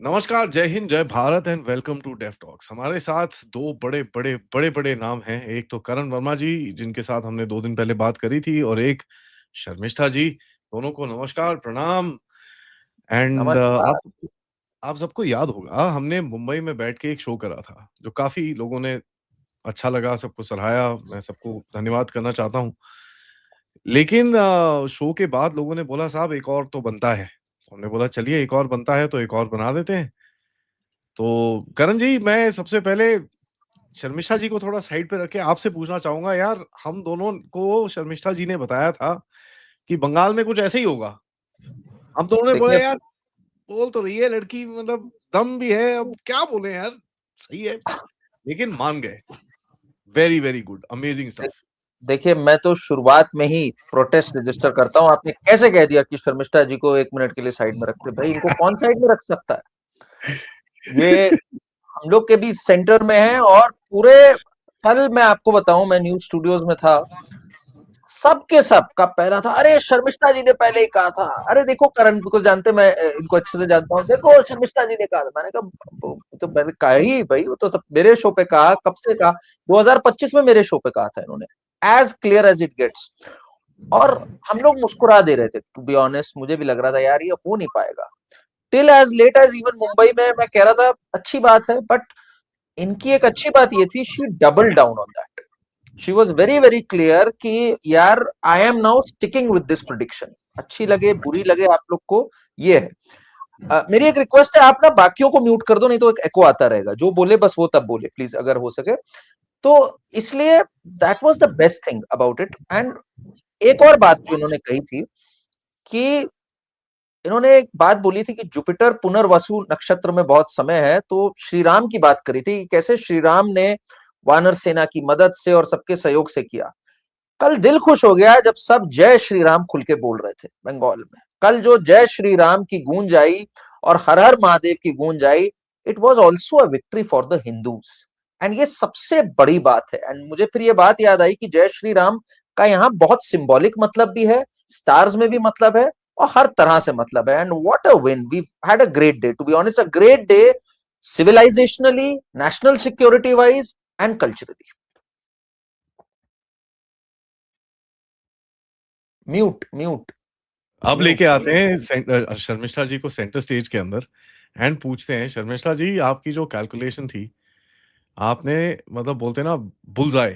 नमस्कार, Jai Hind, Jai Bharat and welcome to deaf talks. हमारे साथ 2 बड़े-बड़े नाम हैं। एक तो करण वर्मा जी, जिनके साथ हमने 2 दिन पहले बात करी थी और एक शर्मिष्ठा जी। दोनों को नमस्कार, प्रणाम एंड नमस्कार। आप सबको याद होगा, हमने मुंबई में बैठ के एक शो करा था, जो काफ़ी लोगों ने अच्छा लगा, सबको सराहाया। मैं सबको धन्यवाद करना चाहता हूँ। लेकिन शो के बाद लोगों ने बोला, "साहब, एक और तो बनता है।" हमने बोला, "चलिए, एक और बनता है, तो एक और बना देते हैं।" तो करण जी, मैं सबसे पहले शर्मिष्ठा जी को थोड़ा साइड पे रख के आपसे पूछना चाहूँगा, यार हम दोनों को शर्मिष्ठा जी ने बताया था कि बंगाल में कुछ ऐसे ही होगा। हम दोनों ने बोला, देखिए यार बोल तो रही है लड़की, मतलब दम भी है, अब क्या बोले यार, सही है। लेकिन मान गए। Very, very good, amazing they, stuff. देखिए, मैं तो शुरुआत में ही प्रोटेस्ट रजिस्टर करता हूँ। आपने कैसे कह दिया कि शर्मिष्ठा जी को 1 मिनट के लिए साइड में रखते? भाई, इनको कौन साइड में रख सकता है? ये हम लोग के भी सेंटर में है। और पूरे कल मैं आपको बताऊं, मैं न्यूज स्टूडियोज में था। सबके सब का पहला था, अरे शर्मिष्ठा जी ने पहले ही कहा था। अरे देखो, करण को जानते, मैं इनको अच्छे से जानता हूँ। देखो, शर्मिष्ठा जी ने कहा था। मैंने कहा, तो मैंने कहा ही भाई, वो तो सब मेरे शो पे कहा, कब से कहा? 2025 में मेरे शो पे कहा था इन्होंने। As clear as it gets. और हम लोग मुस्कुरा दे रहे थे। टू बी ऑनेस्ट, मुझे भी लग रहा था यार, ये हो नहीं पाएगा। Till as late as even Mumbai में मैं कह रहा था अच्छी बात है, बट इनकी एक अच्छी बात ये थी, she double down on that. She was very very clear कि यार, I am now sticking with this prediction. अच्छी लगे बुरी लगे आप लोग को, ये है। मेरी एक रिक्वेस्ट है, आप ना बाकियों को म्यूट कर दो, नहीं तो एक एको आता रहेगा। जो बोले बस वो तब बोले, प्लीज, अगर हो सके तो। इसलिए that was the best thing about it. And एक और बात जो इन्होंने कही थी कि इन्होंने एक बात बोली थी कि जुपिटर पुनर्वसु नक्षत्र में बहुत समय है, तो श्री राम की बात करी थी कि कैसे श्री राम ने वानर सेना की मदद से और सबके सहयोग से किया। कल दिल खुश हो गया जब सब जय श्री राम खुल के बोल रहे थे बंगाल में। कल जो जय श्री राम की गूंज आई और हर हर महादेव की गूंज आई, it was also a victory for the Hindus. And ये सबसे बड़ी बात है। एंड मुझे फिर ये बात याद आई कि जय श्री राम का यहाँ बहुत सिंबॉलिक मतलब भी है, स्टार्स में भी मतलब है, और हर तरह से मतलब है। And what a win, we had a great day, to be honest, a great day, civilisationally, national security wise and culturally. Mute mute अब लेके म्यूट। आते हैं शर्मिष्ठा जी को सेंटर स्टेज के अंदर एंड पूछते हैं, शर्मिष्ठा जी, आपकी जो कैलकुलेशन थी, आपने मतलब बोलते हैं ना, bullseye,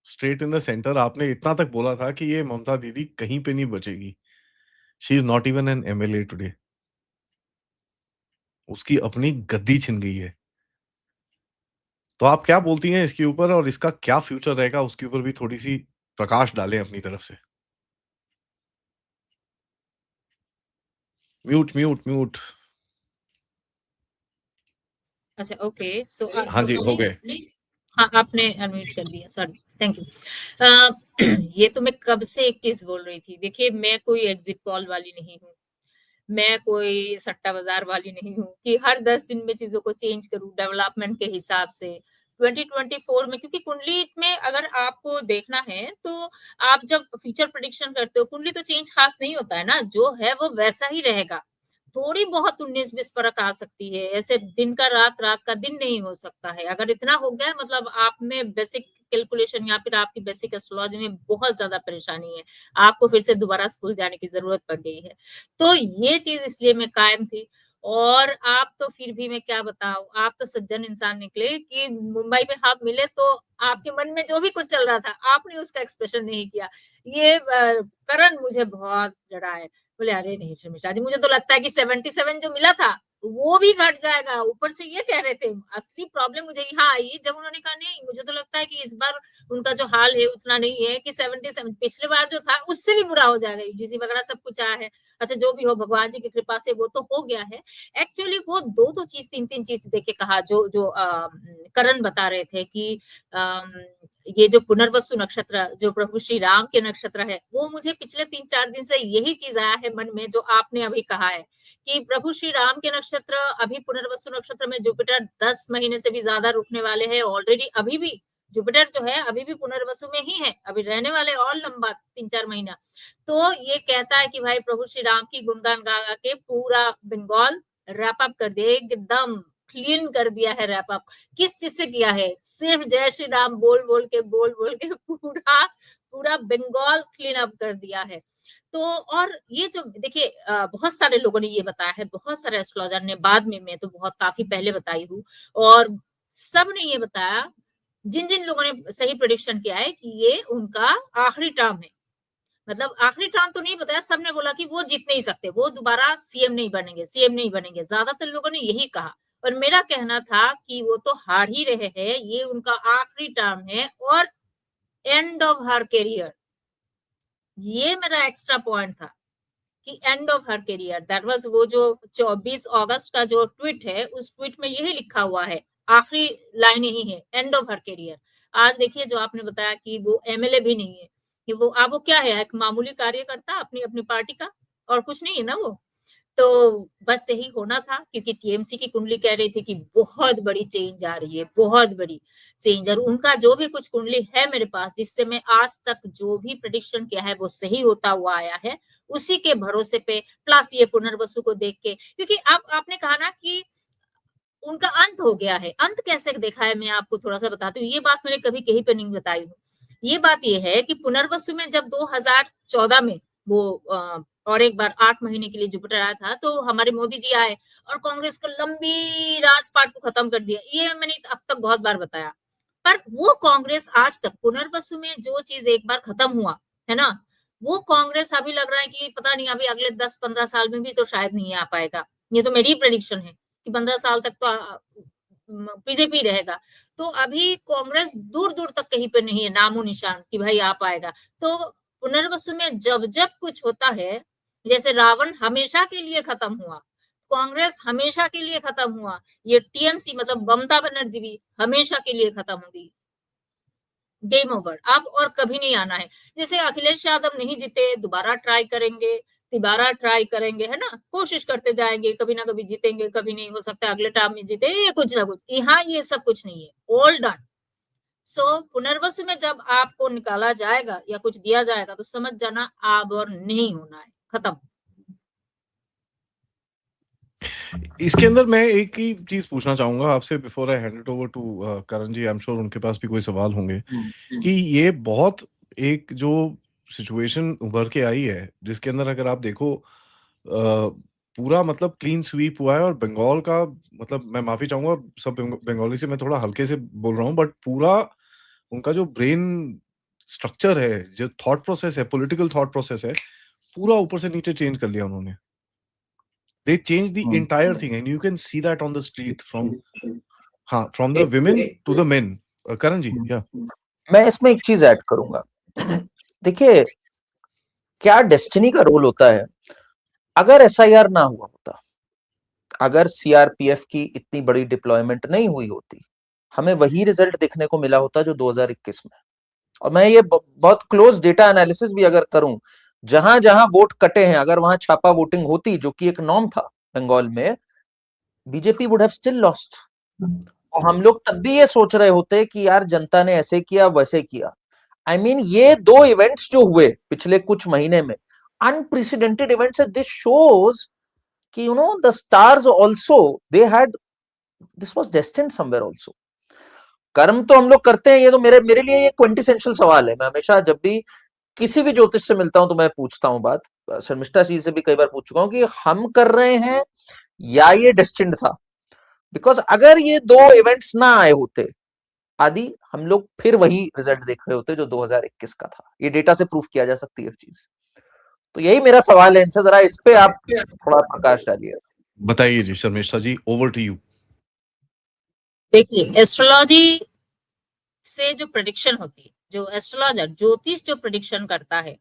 straight in the centre. आपने इतना तक बोला था कि ये ममता दीदी कहीं पे नहीं बचेगी। She is not even an MLA today. उसकी अपनी गद्दी छिन गई है। तो आप क्या बोलती हैं इसके ऊपर, और इसका क्या फ्यूचर रहेगा, उसके ऊपर भी थोड़ी सी प्रकाश डालें अपनी तरफ से। Mute mute mute. अच्छा, ओके। सो हाँ जी, हो गए। हाँ, आपने अनम्यूट कर दिया, सॉरी। Thank you. ये तो मैं कब से एक चीज बोल रही थी। देखिए, मैं कोई एग्जिट पोल वाली नहीं हूँ। मैं कोई सट्टा बाजार वाली नहीं हूँ कि हर 10 दिन में चीजों को चेंज करूँ डेवलपमेंट के हिसाब से। 2024 में, क्योंकि कुंडली में अगर आपको देखना है तो आप जब फ्यूचर प्रेडिक्शन करते हो, कुंडली तो चेंज खास नहीं होता है ना, जो है वो वैसा ही रहेगा। थोड़ी बहुत 19-20 फर्क आ सकती है, ऐसे दिन का रात, रात का दिन नहीं हो सकता है। अगर इतना हो गया मतलब आप में बेसिक कैलकुलेशन या फिर आपकी बेसिक एस्ट्रोलॉजी में बहुत ज्यादा परेशानी है, आपको फिर से दोबारा स्कूल जाने की जरूरत पड़ गई है। तो ये चीज इसलिए मैं कायम थी। और आप तो फिर भी मैं क्या बताऊं, आप तो सज्जन इंसान निकले कि मुंबई में आप मिले तो आपके मन में जो भी कुछ चल रहा था आपने उसका एक्सप्रेशन नहीं किया। ये करण मुझे बहुत जड़ा है। बोले, अरे नहीं शर्मिष्ठा जी, मुझे तो लगता है कि 77 जो मिला था वो भी घट जाएगा। ऊपर से ये कह रहे थे, असली प्रॉब्लम मुझे यहाँ आई जब उन्होंने कहा नहीं, मुझे तो लगता है कि इस बार उनका जो हाल है उतना नहीं है कि 77, पिछले बार जो था उससे भी बुरा हो जाएगा, यूजीसी वगैरह सब कुछ आया है। अच्छा, जो भी हो, भगवान जी की कृपा से वो तो हो गया है। एक्चुअली वो दो दो चीज, तीन तीन चीज देखे कहा, जो जो करण बता रहे थे कि अम, ये जो पुनर्वसु नक्षत्र, जो प्रभु श्री राम के नक्षत्र है, वो मुझे पिछले 3-4 दिन से यही चीज आया है मन में, जो आपने अभी कहा है कि प्रभु श्री राम के नक्षत्र अभी पुनर्वसु नक्षत्र में जुपिटर 10 महीने से भी ज्यादा रुकने वाले हैं ऑलरेडी। अभी भी जुपिटर जो है अभी भी पुनर्वसु में ही है, अभी रहने वाले और लंबा 3-4 महीना। तो ये कहता है कि भाई प्रभु श्री राम की गुणगान गा गा के पूरा बंगाल रैप अप कर दिया, एकदम क्लीन कर दिया है रैप अप। किस चीज से किया है? सिर्फ जय श्री राम बोल बोल के पूरा पूरा बंगाल क्लीन अप कर दिया है। तो और ये जो देखिए बहुत सारे लोगों ने ये बताया है, बहुत सारे एस्ट्रोलॉजर ने, बाद में मैं तो बहुत काफी पहले बताई हूँ, और सब ने ये बताया, जिन जिन लोगों ने सही प्रेडिक्शन किया है कि ये उनका आखिरी टर्म है। मतलब आखिरी टर्म तो नहीं बताया, सबने बोला कि वो जीत नहीं सकते, वो दोबारा सीएम नहीं बनेंगे, ज्यादातर लोगों ने यही कहा। और मेरा कहना था कि वो तो हार ही रहे हैं, ये उनका आखिरी टर्म है और एंड ऑफ हर करियर। ये मेरा एक्स्ट्रा पॉइंट था कि end of her career, that was वो जो 24 अगस्त का जो ट्वीट है, उस ट्वीट में यही लिखा हुआ है, आखिरी लाइन यही है, एंड ऑफ हर करियर। आज देखिए जो आपने बताया कि वो एमएलए भी नहीं है, कि वो अब वो क्या है, एक मामूली कार्यकर्ता अपनी अपनी पार्टी का, और कुछ नहीं है ना वो। तो बस यही होना था, क्योंकि टीएमसी की कुंडली कह रही थी कि बहुत बड़ी चेंज आ रही है, बहुत बड़ी चेंज। और उनका जो भी कुछ कुंडली है मेरे पास, जिससे मैं आज तक जो भी प्रेडिक्शन किया है वो सही होता हुआ आया है, उसी के भरोसे पे, प्लस ये पुनर्वसु को देख के, क्योंकि अब आपने कहा ना कि उनका अंत हो गया है। अंत कैसे देखा है, मैं आपको थोड़ा सा बताती हूँ। ये बात मैंने कभी कहीं पे नहीं बताई हूँ। ये बात ये है कि पुनर्वसु में जब 2014 में वो और एक बार 8 महीने के लिए जुपिटर आया था, तो हमारे मोदी जी आए और कांग्रेस को लंबी राजपाट को खत्म कर दिया। ये मैंने अब तक बहुत बार बताया। पर वो कांग्रेस आज तक, पुनर्वसु में जो चीज एक बार खत्म हुआ है ना, वो कांग्रेस अभी लग रहा है कि पता नहीं अभी अगले 10-15 साल में भी तो शायद नहीं आ पाएगा। ये तो मेरी प्रेडिक्शन है कि 15 साल तक तो बीजेपी रहेगा। तो अभी कांग्रेस दूर दूर तक कहीं पे नहीं है, नामो निशान कि भाई आ पाएगा। तो पुनर्वसु में जब जब कुछ होता है, जैसे रावण हमेशा के लिए खत्म हुआ, कांग्रेस हमेशा के लिए खत्म हुआ, ये टीएमसी मतलब ममता बनर्जी भी हमेशा के लिए खत्म होगी, गेम ओवर, अब और कभी नहीं आना है। जैसे अखिलेश यादव नहीं जीते, दोबारा ट्राई करेंगे, तिबारा ट्राई करेंगे, है ना, कोशिश करते जाएंगे, कभी ना कभी जीतेंगे, कभी नहीं, हो सकता है अगले टर्म में जीते, ये कुछ ना कुछ। यहाँ ये सब कुछ नहीं है, ऑल डन। सो पुनर्वसु में जब आपको निकाला जाएगा या कुछ दिया जाएगा, तो समझ जाना अब और नहीं होना है, खत्म। इसके अंदर मैं एक ही चीज पूछना चाहूंगा आपसे before I hand it over to Karan ji. I am sure उनके पास भी कोई सवाल होंगे कि ये बहुत एक जो सिचुएशन उभर के आई है, जिसके अंदर अगर आप देखो पूरा मतलब क्लीन स्वीप हुआ है, और बंगाल का मतलब, मैं माफी चाहूंगा सब बंगाली से मैं थोड़ा हल्के से बोल रहा हूँ, बट पूरा उनका जो ब्रेन स्ट्रक्चर है, जो थॉट प्रोसेस है, पॉलिटिकल थॉट प्रोसेस है, पूरा ऊपर से नीचे चेंज कर लिया उन्होंने। They changed the entire thing, and you can see that on the street from the women to the men. Karan ji, yeah. मैं इसमें एक चीज ऐड करूंगा। देखिए, क्या डेस्टिनी का रोल होता है। अगर एसआईआर ना हुआ होता, अगर सीआरपीएफ की इतनी बड़ी डिप्लॉयमेंट नहीं हुई होती, हमें वही रिजल्ट देखने को मिला होता जो 2021 में। और मैं ये बहुत क्लोज डेटा एनालिसिस भी अगर करूं, जहां जहां वोट कटे हैं, अगर वहां छापा वोटिंग होती, जो कि एक नॉर्म था बंगाल में, BJP would have still lost. और हम लोग तब भी ये सोच रहे होते कि यार जनता ने ऐसे किया वैसे किया। आई मीन ये दो इवेंट्स जो हुए पिछले कुछ महीने में, अनप्रेसिडेंटेड इवेंट्स, दिस शोज कि you know the stars also they had, this was destined somewhere also. कर्म तो हम लोग करते हैं, ये तो मेरे लिए ये क्विंटेसेंशियल सवाल है। मैं हमेशा जब भी किसी भी ज्योतिष से मिलता हूं तो मैं पूछता हूं बात, शर्मिष्ठा जी से भी कई बार पूछ चुका हूं कि हम कर रहे हैं या ये डेस्टिन्ड था। बिकॉज अगर ये दो इवेंट्स ना आए होते आदि, हम लोग फिर वही रिजल्ट देख रहे होते जो 2021 का था। ये डेटा से प्रूफ किया जा सकती है चीज। तो यही मेरा सवाल है इनसे, जरा इस पे आप थोड़ा प्रकाश डालिए। बताइए जी शर्मिष्ठा जी, ओवर टू यू। देखिए, एस्ट्रोलॉजी से जो प्रेडिक्शन होती है, जो एस्ट्रोलॉजर ज्योतिष जो प्रेडिक्शन करता है,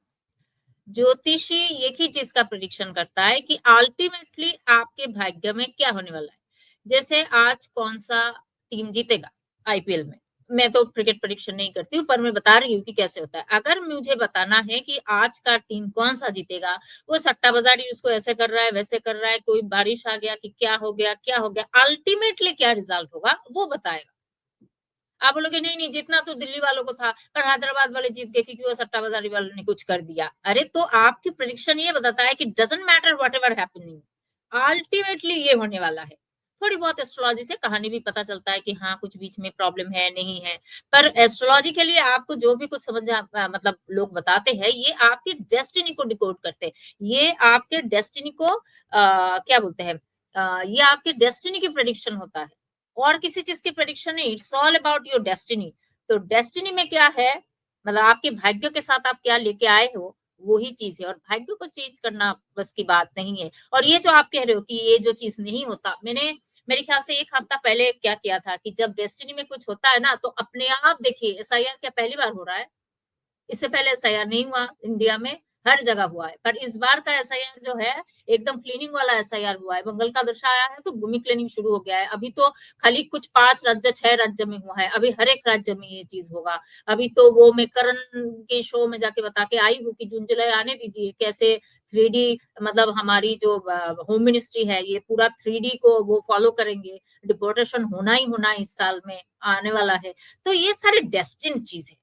ज्योतिषी एक ही चीज का प्रेडिक्शन करता है कि अल्टीमेटली आपके भाग्य में क्या होने वाला है। जैसे आज कौन सा टीम जीतेगा आईपीएल में, मैं तो क्रिकेट प्रेडिक्शन नहीं करती हूँ, पर मैं बता रही हूँ कि कैसे होता है। अगर मुझे बताना है कि आज का टीम कौन सा जीतेगा, वो सट्टाबाजारी उसको ऐसे कर रहा है वैसे कर रहा है, कोई बारिश आ गया कि क्या हो गया, अल्टीमेटली क्या रिजल्ट होगा वो बताएगा। आप बोलोगे नहीं नहीं जीतना तो दिल्ली वालों को था, पर हैदराबाद वाले जीत गए क्योंकि वो सट्टाबाजारी वालों ने कुछ कर दिया। अरे तो आपकी प्रेडिक्शन ये बताता है कि doesn't matter whatever happening, ultimately ये होने वाला है। थोड़ी बहुत एस्ट्रोलॉजी से कहानी भी पता चलता है कि हाँ कुछ बीच में प्रॉब्लम है नहीं है, पर एस्ट्रोलॉजी के लिए आपको जो भी कुछ मतलब लोग बताते हैं ये आपकी डेस्टिनी को डिकोड करते हैं, ये आपके डेस्टिनी को क्या बोलते हैं, ये आपके डेस्टिनी की प्रेडिक्शन होता है और किसी चीज की प्रेडिक्शन नहीं, it's all about your destiny. तो डेस्टिनी में क्या है, मतलब आपके भाग्य के साथ आप क्या लेके आए हो वही चीज है, और भाग्य को चेंज करना बस की बात नहीं है। और ये जो आप कह रहे हो कि ये जो चीज नहीं होता, मैंने मेरे ख्याल से 1 हफ्ता पहले क्या किया था कि जब डेस्टिनी में कुछ होता है ना तो अपने आप देखिए, एसआईआर क्या पहली बार हो रहा है? इससे पहले एसआईआर नहीं हुआ इंडिया में, हर जगह हुआ है, पर इस बार का एसआईआर जो है एकदम क्लीनिंग वाला एसआईआर हुआ है। मंगल का दशा आया है तो भूमि क्लीनिंग शुरू हो गया है। अभी तो खाली कुछ 5 राज्य 6 राज्य में हुआ है, अभी हर एक राज्य में ये चीज होगा। अभी तो वो मैं करण के शो में जाके बता के आई हूँ कि जून जुलाई आने दीजिए, कैसे 3D, मतलब हमारी जो होम मिनिस्ट्री है ये पूरा 3D को वो फॉलो करेंगे, डिपोर्टेशन होना ही होना इस साल में आने वाला है। तो ये सारे डेस्टिन्ड चीज है,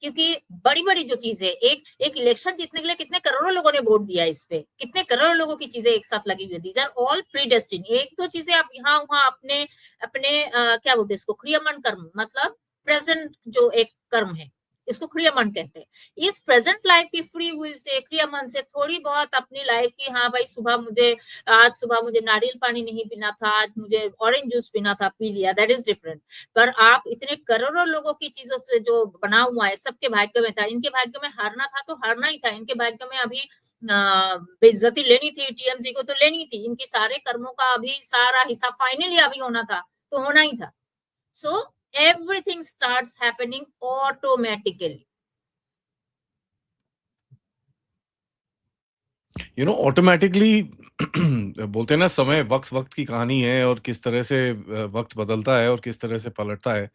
क्योंकि बड़ी-बड़ी जो चीजें, एक एक इलेक्शन जीतने के लिए कितने करोड़ों लोगों ने वोट दिया इस पे, कितने करोड़ों लोगों की चीजें एक साथ लगी हुई है। These are all predestined. एक दो चीजें आप यहाँ वहां अपने अपने क्या बोलते हैं इसको, क्रियमन कर्म, मतलब प्रेजेंट जो एक कर्म है इसको क्रियमन कहते हैं। इस प्रेजेंट लाइफ की फ्री विल से, क्रियमन से थोड़ी बहुत अपनी लाइफ की, हाँ भाई आज सुबह मुझे नारियल पानी नहीं पीना था, आज मुझे ऑरेंज जूस पीना था, पी लिया, दैट इज डिफरेंट। पर आप इतने करोड़ों लोगों की चीजों से जो बना हुआ है, सबके भाग्य में था, इनके भाग्य में हारना था तो हारना ही था, इनके भाग्य में अभी बेइज्जती लेनी थी, टीएमसी को तो लेनी थी, इनकी सारे कर्मों का अभी सारा हिसाब फाइनली अभी होना था तो होना ही था। So everything starts happening automatically. Automatically बोलते हैं ना, समय वक्त वक्त की कहानी है और किस तरह से वक्त बदलता है और किस तरह से पलटता है,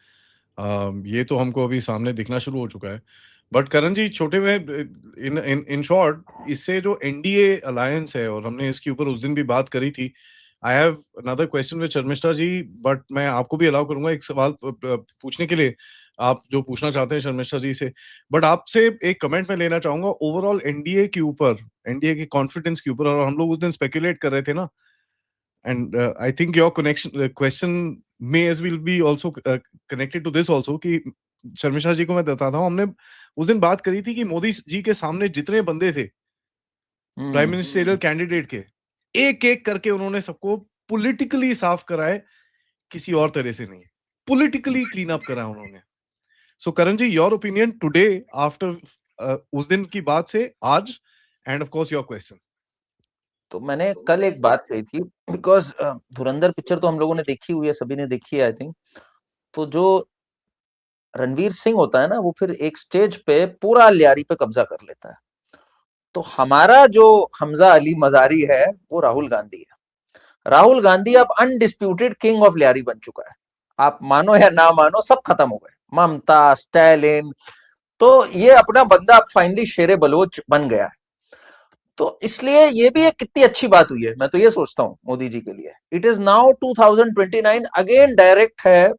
ये तो हमको अभी सामने दिखना शुरू हो चुका है। बट करण जी, छोटे में इन इन इन शॉर्ट, इससे जो एनडीए अलायंस है, और हमने इसके ऊपर उस दिन भी बात करी थी। I have another question with Sharmishtha ji, but मैं आपको भी अलाउ करूंगा एक सवाल पूछने के लिए, आप जो पूछना चाहते हैं शर्मिष्ठा जी से। बट आपसे एक कमेंट मैं लेना चाहूंगा ओवरऑल एनडीए के ऊपर, एनडीए के कॉन्फिडेंस के ऊपर। और हम लोग उस दिन स्पेकुलेट कर रहे थे ना, and I think your connection question may as well be also connected to this also, कि शर्मिष्ठा जी को मैं बताता हूँ, हमने उस दिन बात करी थी कि मोदी जी के सामने जितने बंदे थे प्राइम मिनिस्टरियल कैंडिडेट के, एक एक करके उन्होंने सबको पॉलिटिकली साफ कराए, किसी और तरह से नहीं, पॉलिटिकली क्लीन अप करा उन्होंने। सो करण जी, योर ओपिनियन टुडे आफ्टर उस दिन की बात से आज, and of course your question. तो मैंने कल एक बात कही थी, बिकॉज धुरंधर पिक्चर तो हम लोगों ने देखी हुई है, सभी ने देखी है आई थिंक। तो जो रणवीर सिंह होता है ना, वो फिर एक स्टेज पे पूरा लियारी पे कब्जा कर लेता है। तो हमारा जो हमजा अली मजारी है वो राहुल गांधी है। राहुल गांधी अब अनडिस्प्यूटेड किंग ऑफ लियारी बन चुका है। आप मानो या ना मानो, सब खत्म हो गए, ममता, स्टैलिन। तो ये अपना बंदा अब फाइनली शेरे बलोच बन गया है। तो इसलिए ये भी एक कितनी अच्छी बात हुई है, मैं तो ये सोचता हूं मोदी जी के लिए। It is now 2029, again direct है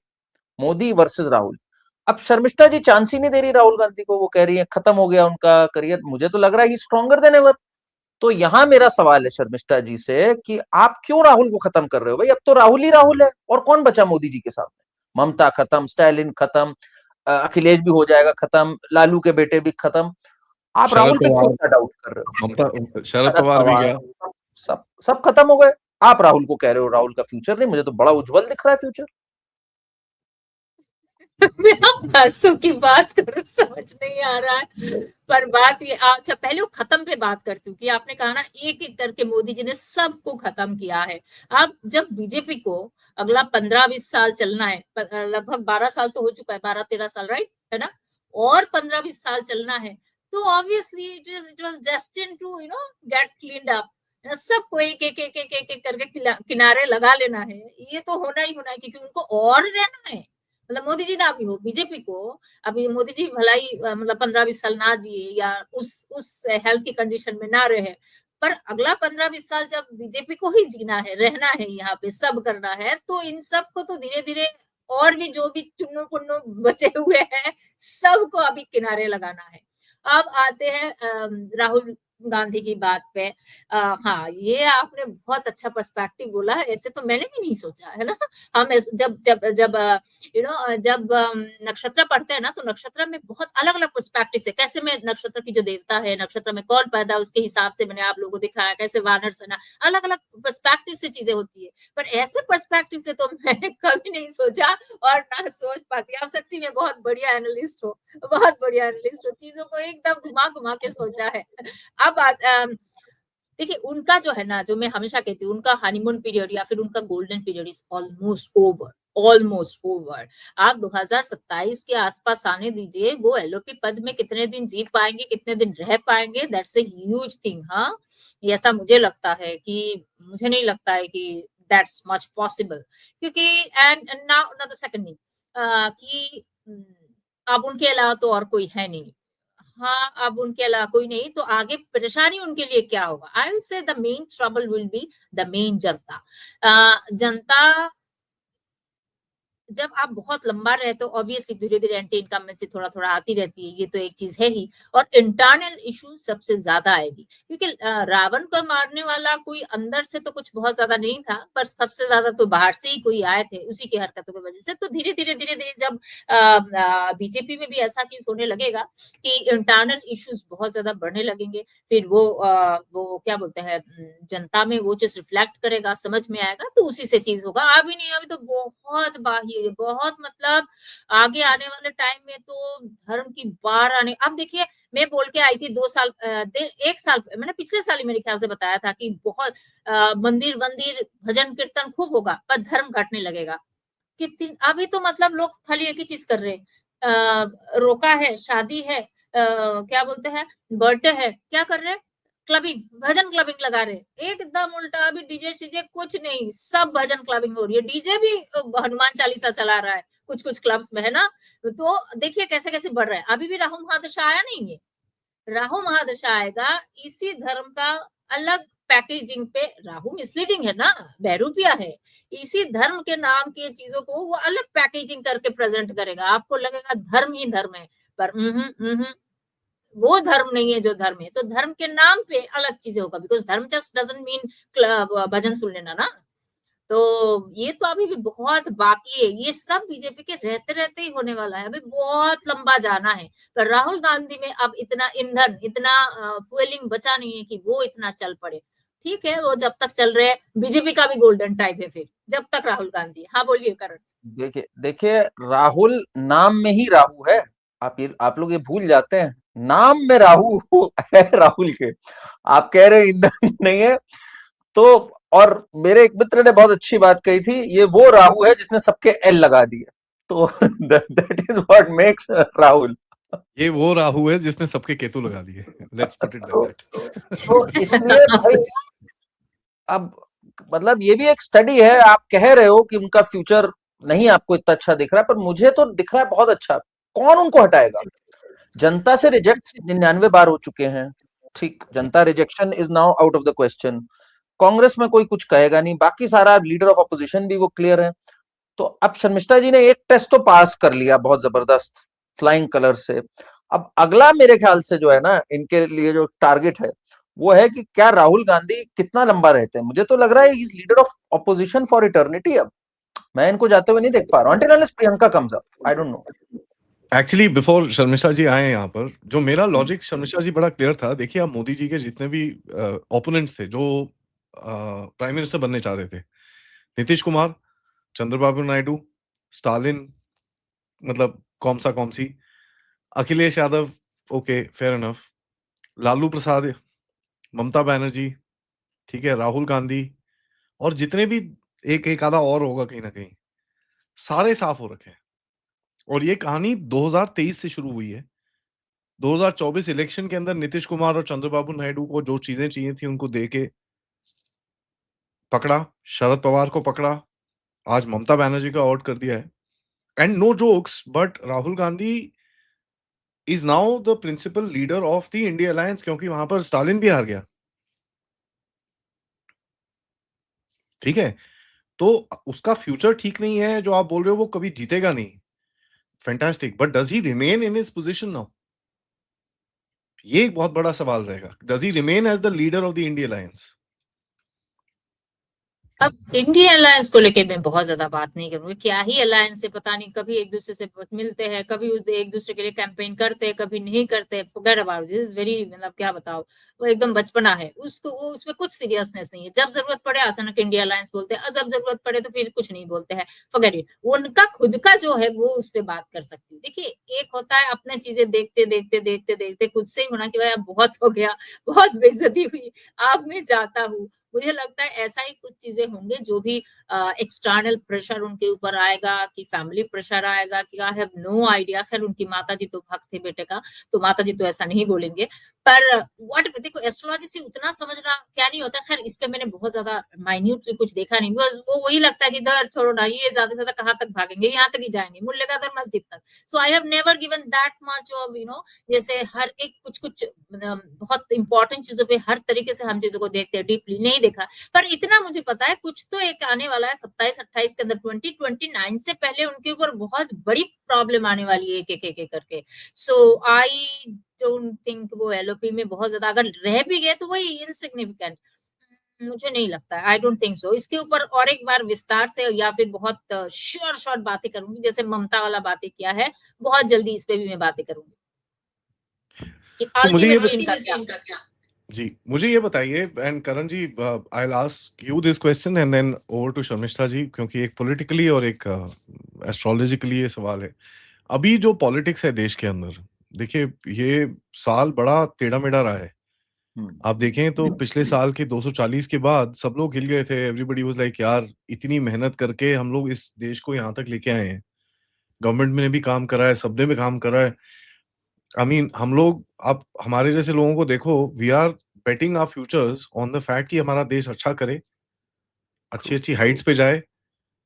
मोदी वर्सेस राहुल। अब शर्मिष्ठा जी चांस ही नहीं दे रही राहुल गांधी को, वो कह रही है खत्म हो गया उनका करियर। मुझे तो लग रहा है ही स्ट्रॉन्गर देन एवर। तो यहां मेरा सवाल है शर्मिष्ठा जी से कि आप क्यों राहुल को खत्म कर रहे हो? भाई अब तो राहुल ही राहुल है, और कौन बचा मोदी जी के सामने? ममता खत्म, स्टैलिन खत्म, अखिलेश भी हो जाएगा खत्म, लालू के बेटे भी खत्म। आप शरद राहुल पे क्यों पवार, इतना डाउट कर रहे हो? ममता, शरद शरद पवार भी पवार, गया। सब सब खत्म हो गए। आप राहुल को कह रहे हो राहुल का फ्यूचर नहीं? मुझे तो बड़ा उज्जवल दिख रहा है फ्यूचर। परसों की बात करूं समझ नहीं आ रहा है, पर बात ये, अच्छा पहले वो खत्म पे बात करती हूँ कि आपने कहा ना एक एक करके मोदी जी ने सबको खत्म किया है। अब जब बीजेपी को अगला 15-20 साल चलना है, लगभग 12 साल तो हो चुका है, 12-13 साल, राइट है ना, और 15-20 साल चलना है, तो obviously it was destined to get cleaned up. सबको एक एक एक एक एक एक करके किनारे लगा लेना है, ये तो होना ही होना है, क्योंकि उनको और रहना है। मतलब मोदी जी ना अभी हो, बीजेपी को अभी मोदी जी भलाई मतलब 15-20 साल ना जिए या उस हेल्थ की कंडीशन में ना रहे, पर अगला 15-20 साल जब बीजेपी को ही जीना है, रहना है, यहाँ पे सब करना है, तो इन सब को तो धीरे धीरे और भी जो भी चुन्नू पुन्नू बचे हुए हैं सबको अभी किनारे लगाना है। अब आते हैं राहुल गांधी की बात पे हाँ, ये आपने बहुत अच्छा पर्सपेक्टिव बोला है, ऐसे तो मैंने भी नहीं सोचा, है ना? हम जब जब जब जब नक्षत्र पढ़ते हैं ना, तो नक्षत्र में बहुत अलग-अलग पर्सपेक्टिव से, कैसे में नक्षत्र की जो देवता है, नक्षत्र में कौन पैदा, उसके हिसाब से मैंने आप लोगों को दिखाया, कैसे वानर सेना, अलग-अलग पर्सपेक्टिव से चीजें होती है। पर ऐसे पर्सपेक्टिव से तो मैंने कभी नहीं सोचा और ना सोच पाती। आप सच्ची में बहुत बढ़िया एनालिस्ट हो, बहुत बढ़िया एनालिस्ट हो, चीजों को एकदम घुमा-घुमा के सोचा है। अब देखिए उनका जो है ना, जो मैं हमेशा कहती हूँ, उनका हनीमून पीरियड या फिर उनका golden period is almost over, almost over. आप 2027 के आसपास आने दीजिए, वो एलओपी पद में कितने दिन जी पाएंगे, कितने दिन रह पाएंगे, दैट्स ए ह्यूज थिंग। हाँ, ऐसा मुझे लगता है कि मुझे नहीं लगता है कि दैट्स मच पॉसिबल, क्योंकि and now the second thing कि अब उनके अलावा तो और कोई है नहीं। हाँ, अब उनके अलावा कोई नहीं, तो आगे परेशानी उनके लिए क्या होगा? I will say the main trouble will be the main जनता। जनता जब आप बहुत लंबा रहे तो ऑब्वियसली धीरे-धीरे एंटी इनकम्बेंसी थोड़ा-थोड़ा आती रहती है, ये तो एक चीज़ है ही, और इंटरनल इश्यू सबसे ज़्यादा आएगी, क्योंकि रावण को मारने वाला कोई अंदर से तो कुछ बहुत ज़्यादा नहीं था, पर सबसे ज़्यादा तो बाहर से ही कोई आए थे, उसी की हरकतों की वजह से। तो धीरे-धीरे जब बीजेपी में भी ऐसा चीज़ होने लगेगा कि इंटरनल इश्यूज बहुत ज़्यादा बढ़ने लगेंगे, फिर वो क्या बोलते हैं, जनता में वो चीज़ रिफ्लेक्ट करेगा, समझ में आएगा, तो उसी से चीज़ होगा। अभी नहीं, अभी तो बहुत बाही बहुत मतलब आगे आने वाले टाइम में तो धर्म की बाढ़ आने। अब देखिए, मैं बोल के आई थी 2 साल 1 साल मैंने पिछले साल ही मेरे ख्याल से बताया था कि बहुत मंदिर-वंदिर, भजन-कीर्तन खूब होगा, पर धर्म घटने लगेगा। कितनी अभी तो मतलब लोग खाली एक ही चीज़ कर रहे हैं, रोका है, शादी है, क्या बोलते हैं, बर्थडे है, क्या कर रहे हैं? क्लबिंग, भजन क्लबिंग लगा रहे हैं। एकदम उल्टा, अभी डीजे-शीजे कुछ नहीं, सब भजन क्लबिंग हो रही है। डीजे भी हनुमान चालीसा चला रहा है, कुछ-कुछ क्लब्स में, है ना? तो देखिए कैसे-कैसे बढ़ रहा है। अभी भी राहु महादशा आया नहीं है। राहु महादशा आएगा, इसी धर्म का अलग पैकेजिंग पे, राहु मिसलीडिंग है ना, बहरूपिया है, इसी धर्म के नाम की चीजों को वो अलग पैकेजिंग करके प्रेजेंट करेगा, आपको लगेगा धर्म ही धर्म है, पर वो धर्म नहीं है जो धर्म है। तो धर्म के नाम पे अलग चीजें होगा, बिकॉज धर्म जस्ट डजंट मीन भजन सुन लेना ना। तो ये तो अभी भी बहुत बाकी है, ये सब बीजेपी के रहते रहते ही होने वाला है, अभी बहुत लंबा जाना है। पर राहुल गांधी में अब इतना ईंधन, इतना फ्यूलिंग बचा नहीं है कि वो इतना चल पड़े। ठीक है, वो जब तक चल रहे हैं, बीजेपी का भी गोल्डन टाइम है फिर, जब तक राहुल गांधी। हाँ, बोलिए करण। देखिए देखिए, राहुल नाम में ही राहु है। आप लोग ये भूल जाते हैं, नाम में राहु है राहुल के। आप कह रहे ईंधन नहीं है तो। और मेरे एक मित्र ने बहुत अच्छी बात कही थी, ये वो राहु है जिसने सबके एल लगा दिए। तो that is what makes Rahul. ये वो राहु है जिसने सबके केतु लगा दिए। Let's put it like that. तो इसलिए भाई, अब मतलब ये भी एक स्टडी है। आप कह रहे हो कि उनका फ्यूचर नहीं आपको इतना अच्छा दिख रहा है, पर मुझे तो दिख रहा है बहुत अच्छा। कौन उनको हटाएगा? जनता से रिजेक्ट 99 बार हो चुके हैं। ठीक, जनता rejection is now out of the question. Congress में कोई कुछ कहेगा नहीं, बाकी सारा लीडर ऑफ अपोजिशन भी वो क्लियर है। तो अब शर्मिष्ठा जी ने एक टेस्ट तो पास कर लिया बहुत जबरदस्त फ्लाइंग कलर से। अब अगला मेरे ख्याल से जो है ना, इनके लिए जो टारगेट है वो है कि क्या राहुल गांधी कितना लंबा रहते हैं। मुझे तो लग रहा है is leader of opposition for eternity. अब मैं इनको जाते हुए नहीं देख पा रहा हूं, until unless Priyanka comes up, I don't know. Actually before Sharmishtha ji आए यहाँ पर, जो मेरा लॉजिक शर्मिष्ठा जी बड़ा क्लियर था। देखिए, आप मोदी जी के जितने भी ओपोनेंट्स थे, जो प्राइम मिनिस्टर बनने चाह रहे थे, नीतीश कुमार, चंद्रबाबू नायडू, स्टालिन, मतलब कौन सी, Akhilesh Yadav, okay fair enough, Lalu Prasad, Mamata Banerjee, ठीक है, राहुल गांधी, और जितने भी एक एक आधा और होगा कहीं ना कहीं, सारे साफ हो रखे हैं। और ये कहानी 2023 से शुरू हुई है। 2024 इलेक्शन के अंदर नीतीश कुमार और चंद्रबाबू नायडू को जो चीजें चाहिए थी उनको दे के पकड़ा, शरद पवार को पकड़ा, आज ममता बनर्जी को आउट कर दिया है। And no jokes, but Rahul Gandhi is now the principal leader of the India alliance, क्योंकि वहां पर स्टालिन भी हार गया। ठीक है, तो उसका फ्यूचर ठीक नहीं है। जो आप बोल रहे हो वो कभी जीतेगा नहीं, fantastic, but does he remain in his position now? ये एक बहुत बड़ा सवाल रहेगा। Does he remain as the leader of the India alliance? अब इंडिया अलायंस को लेके मैं बहुत ज्यादा बात नहीं करूंगी, क्या ही अलायंस है, पता नहीं, कभी एक दूसरे से मिलते हैं, कभी एक दूसरे के लिए कैंपेन करते हैं, कभी नहीं करते। फॉरगेट अबाउट दिस, वेरी, मतलब क्या बताओ, वो एकदम बचपना है उसको, वो उसमें कुछ सीरियसनेस नहीं है। जब जरूरत पड़े अचानक इंडिया अलायंस बोलते हैं, और जब जरूरत पड़े तो फिर कुछ नहीं बोलते हैं। फॉरगेट इट, उनका खुद का जो है वो उस पर बात कर सकती हूँ। देखिए, एक होता है अपने चीजें देखते देखते देखते देखते खुद से ही होना कि भाई अब बहुत हो गया, बहुत बेइज्जती हुई, अब मैं जाता हूँ। मुझे लगता है ऐसा ही कुछ चीजें होंगे जो भी एक्सटर्नल प्रेशर उनके ऊपर आएगा, कि फैमिली प्रेशर आएगा, कि आई हैव नो आइडिया। खैर उनकी माता जी तो भक्त थे बेटे का, तो माता जी तो ऐसा नहीं बोलेंगे। पर व्हाट, देखो एस्ट्रोलॉजी से उतना समझना क्या नहीं होता। खैर इस पे मैंने बहुत ज्यादा माइन्यूटली कुछ देखा नहीं, बिकॉज वो वही लगता है कि इधर छोड़ो ना, ये ज्यादा से ज्यादा कहाँ तक भागेंगे, यहाँ तक ही जाएंगे, मुल्ले का दर मस्जिद तक। So I have never given that much of जैसे हर एक कुछ कुछ बहुत इंपॉर्टेंट चीजों पे हर तरीके से हम चीजों को देखते हैं, डीपली नहीं देखा। पर इतना मुझे पता है कुछ तो एक आने वाला है 27-28 के अंदर, 2029 से पहले उनके ऊपर बहुत बड़ी प्रॉब्लम आने वाली है, एक करके। सो आई डोंट थिंक वो एलओपी में बहुत ज्यादा अगर रह भी गए तो वही इनसिग्निफिकेंट, मुझे नहीं लगता है। आई डोंट थिंक सो। इसके ऊपर और एक बार विस्तार से या फिर बहुत श्योर शॉर्ट बातें करूंगी, जैसे ममता वाला बातें किया है, बहुत जल्दी इस पे भी मैं बातें करूंगी कि तो मुझे ये अल्टीमेटली इनका क्या। जी, मुझे ये बताइए, and Karan ji, I will ask you this question and then over to Sharmishtha ji, क्योंकि एक पॉलिटिकली और एक एस्ट्रोलॉजिकली ये सवाल है। अभी जो पॉलिटिक्स है देश के अंदर, देखिए ये साल बड़ा टेढ़ा-मेढ़ा रहा है। आप देखें तो पिछले साल के 240 के बाद सब लोग हिल गए थे। एवरीबॉडी वाज़ लाइक यार, इतनी मेहनत करके हम लोग इस देश को यहाँ तक लेके आए हैं। गवर्नमेंट ने भी काम करा है, सबने भी काम करा है। आई मीन हम लोग, आप हमारे जैसे लोगों को देखो, we are betting our futures on the fact कि हमारा देश अच्छा करे, अच्छी-अच्छी हाइट्स पे जाए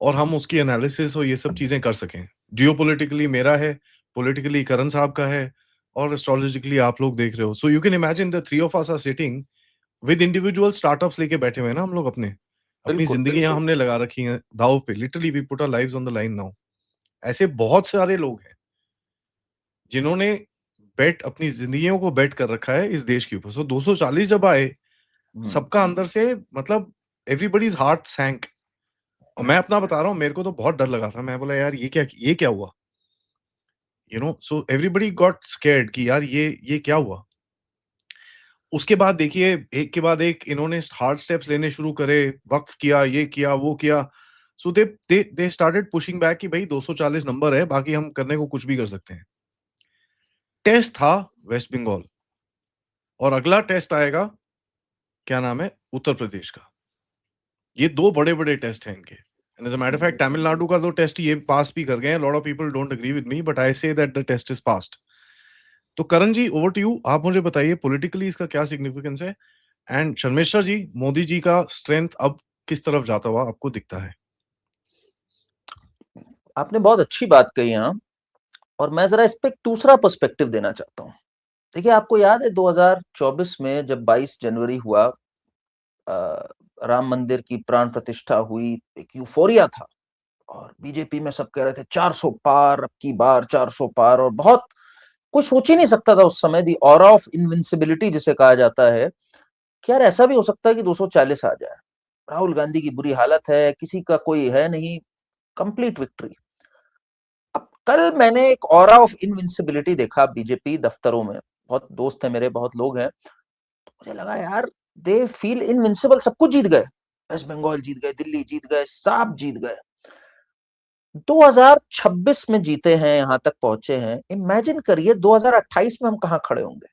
और हम उसकी एनालिसिस और ये सब चीज़ें कर सकें। जियोपॉलिटिकली मेरा है, पॉलिटिकली करण साहब का है और एस्ट्रोलॉजिकली आप लोग देख रहे हो। So you can imagine the three of us are sitting with individual startups लेके बैठे हुए हैं ना हम लोग अपने। अपनी बिल्कुल, ज़िंदगियाँ हमने लगा रखी हैं दाँव पे। Literally we put our lives on the line now. ऐसे बहुत सारे लोग हैं, जिन्होंने अपनी ज़िंदगियों को बेट कर रखा है इस देश के ऊपर। सो 240 जब आए, सबका अंदर से मतलब एवरीबॉडीज़ हार्ट सैंक। और मैं अपना बता रहा हूँ, मेरे को तो बहुत डर लगा था। मैं बोला यार ये क्या हुआ? सो एवरीबॉडी गॉट स्कैर्ड कि यार ये क्या हुआ? उसके बाद देखिए एक के बाद एक इन्होंने हार्ड स्टेप्स लेने शुरू करे, वक़्फ किया, ये किया, वो किया। सो दे स्टार्टेड पुशिंग बैक कि भई 240 नंबर है, बाकी हम करने को कुछ भी कर सकते हैं। टेस्ट था वेस्ट बंगाल और अगला टेस्ट आएगा, क्या नाम है, उत्तर प्रदेश का। ये 2 बड़े-बड़े टेस्ट हैं इनके। And as a matter of fact Tamil Nadu का तो टेस्ट ये पास भी कर गए हैं। Lot of people don't agree with me but I say that the test is passed. तो Karan ji, over to you. आप मुझे बताइए पॉलिटिकली इसका क्या सिग्निफिकेंस है? एंड शर्मिष्ठा जी, मोदी जी का स्ट्रेंथ अब किस तरफ जाता हुआ आपको दिखता है? आपने बहुत अच्छी बात कही यहाँ, और मैं जरा इस पे एक दूसरा पर्सपेक्टिव देना चाहता हूँ। देखिए, आपको याद है 2024 में जब 22 जनवरी हुआ, राम मंदिर की प्राण प्रतिष्ठा हुई, एक यूफोरिया था और बीजेपी में सब कह रहे थे 400 पार, अब की बार 400 पार, और बहुत कोई सोच ही नहीं सकता था उस समय, दी ऑरा ऑफ इनविंसिबिलिटी जिसे कहा जाता है, कि यार ऐसा भी हो सकता है कि 240 आ जाए। राहुल गांधी की बुरी हालत है, किसी का कोई है नहीं, कंप्लीट विक्ट्री। अब कल मैंने एक ऑरा ऑफ इनविंसिबिलिटी देखा बीजेपी दफ्तरों में, बहुत दोस्त है मेरे, बहुत लोग हैं, तो मुझे लगा यार दे फील इनविंसिबल, सब कुछ जीत गए, वेस्ट बंगाल जीत गए, दिल्ली जीत गए, सब जीत गए। 2026 में जीते हैं, यहां तक पहुंचे हैं। इमेजिन करिए 2028 में हम कहां खड़े होंगे।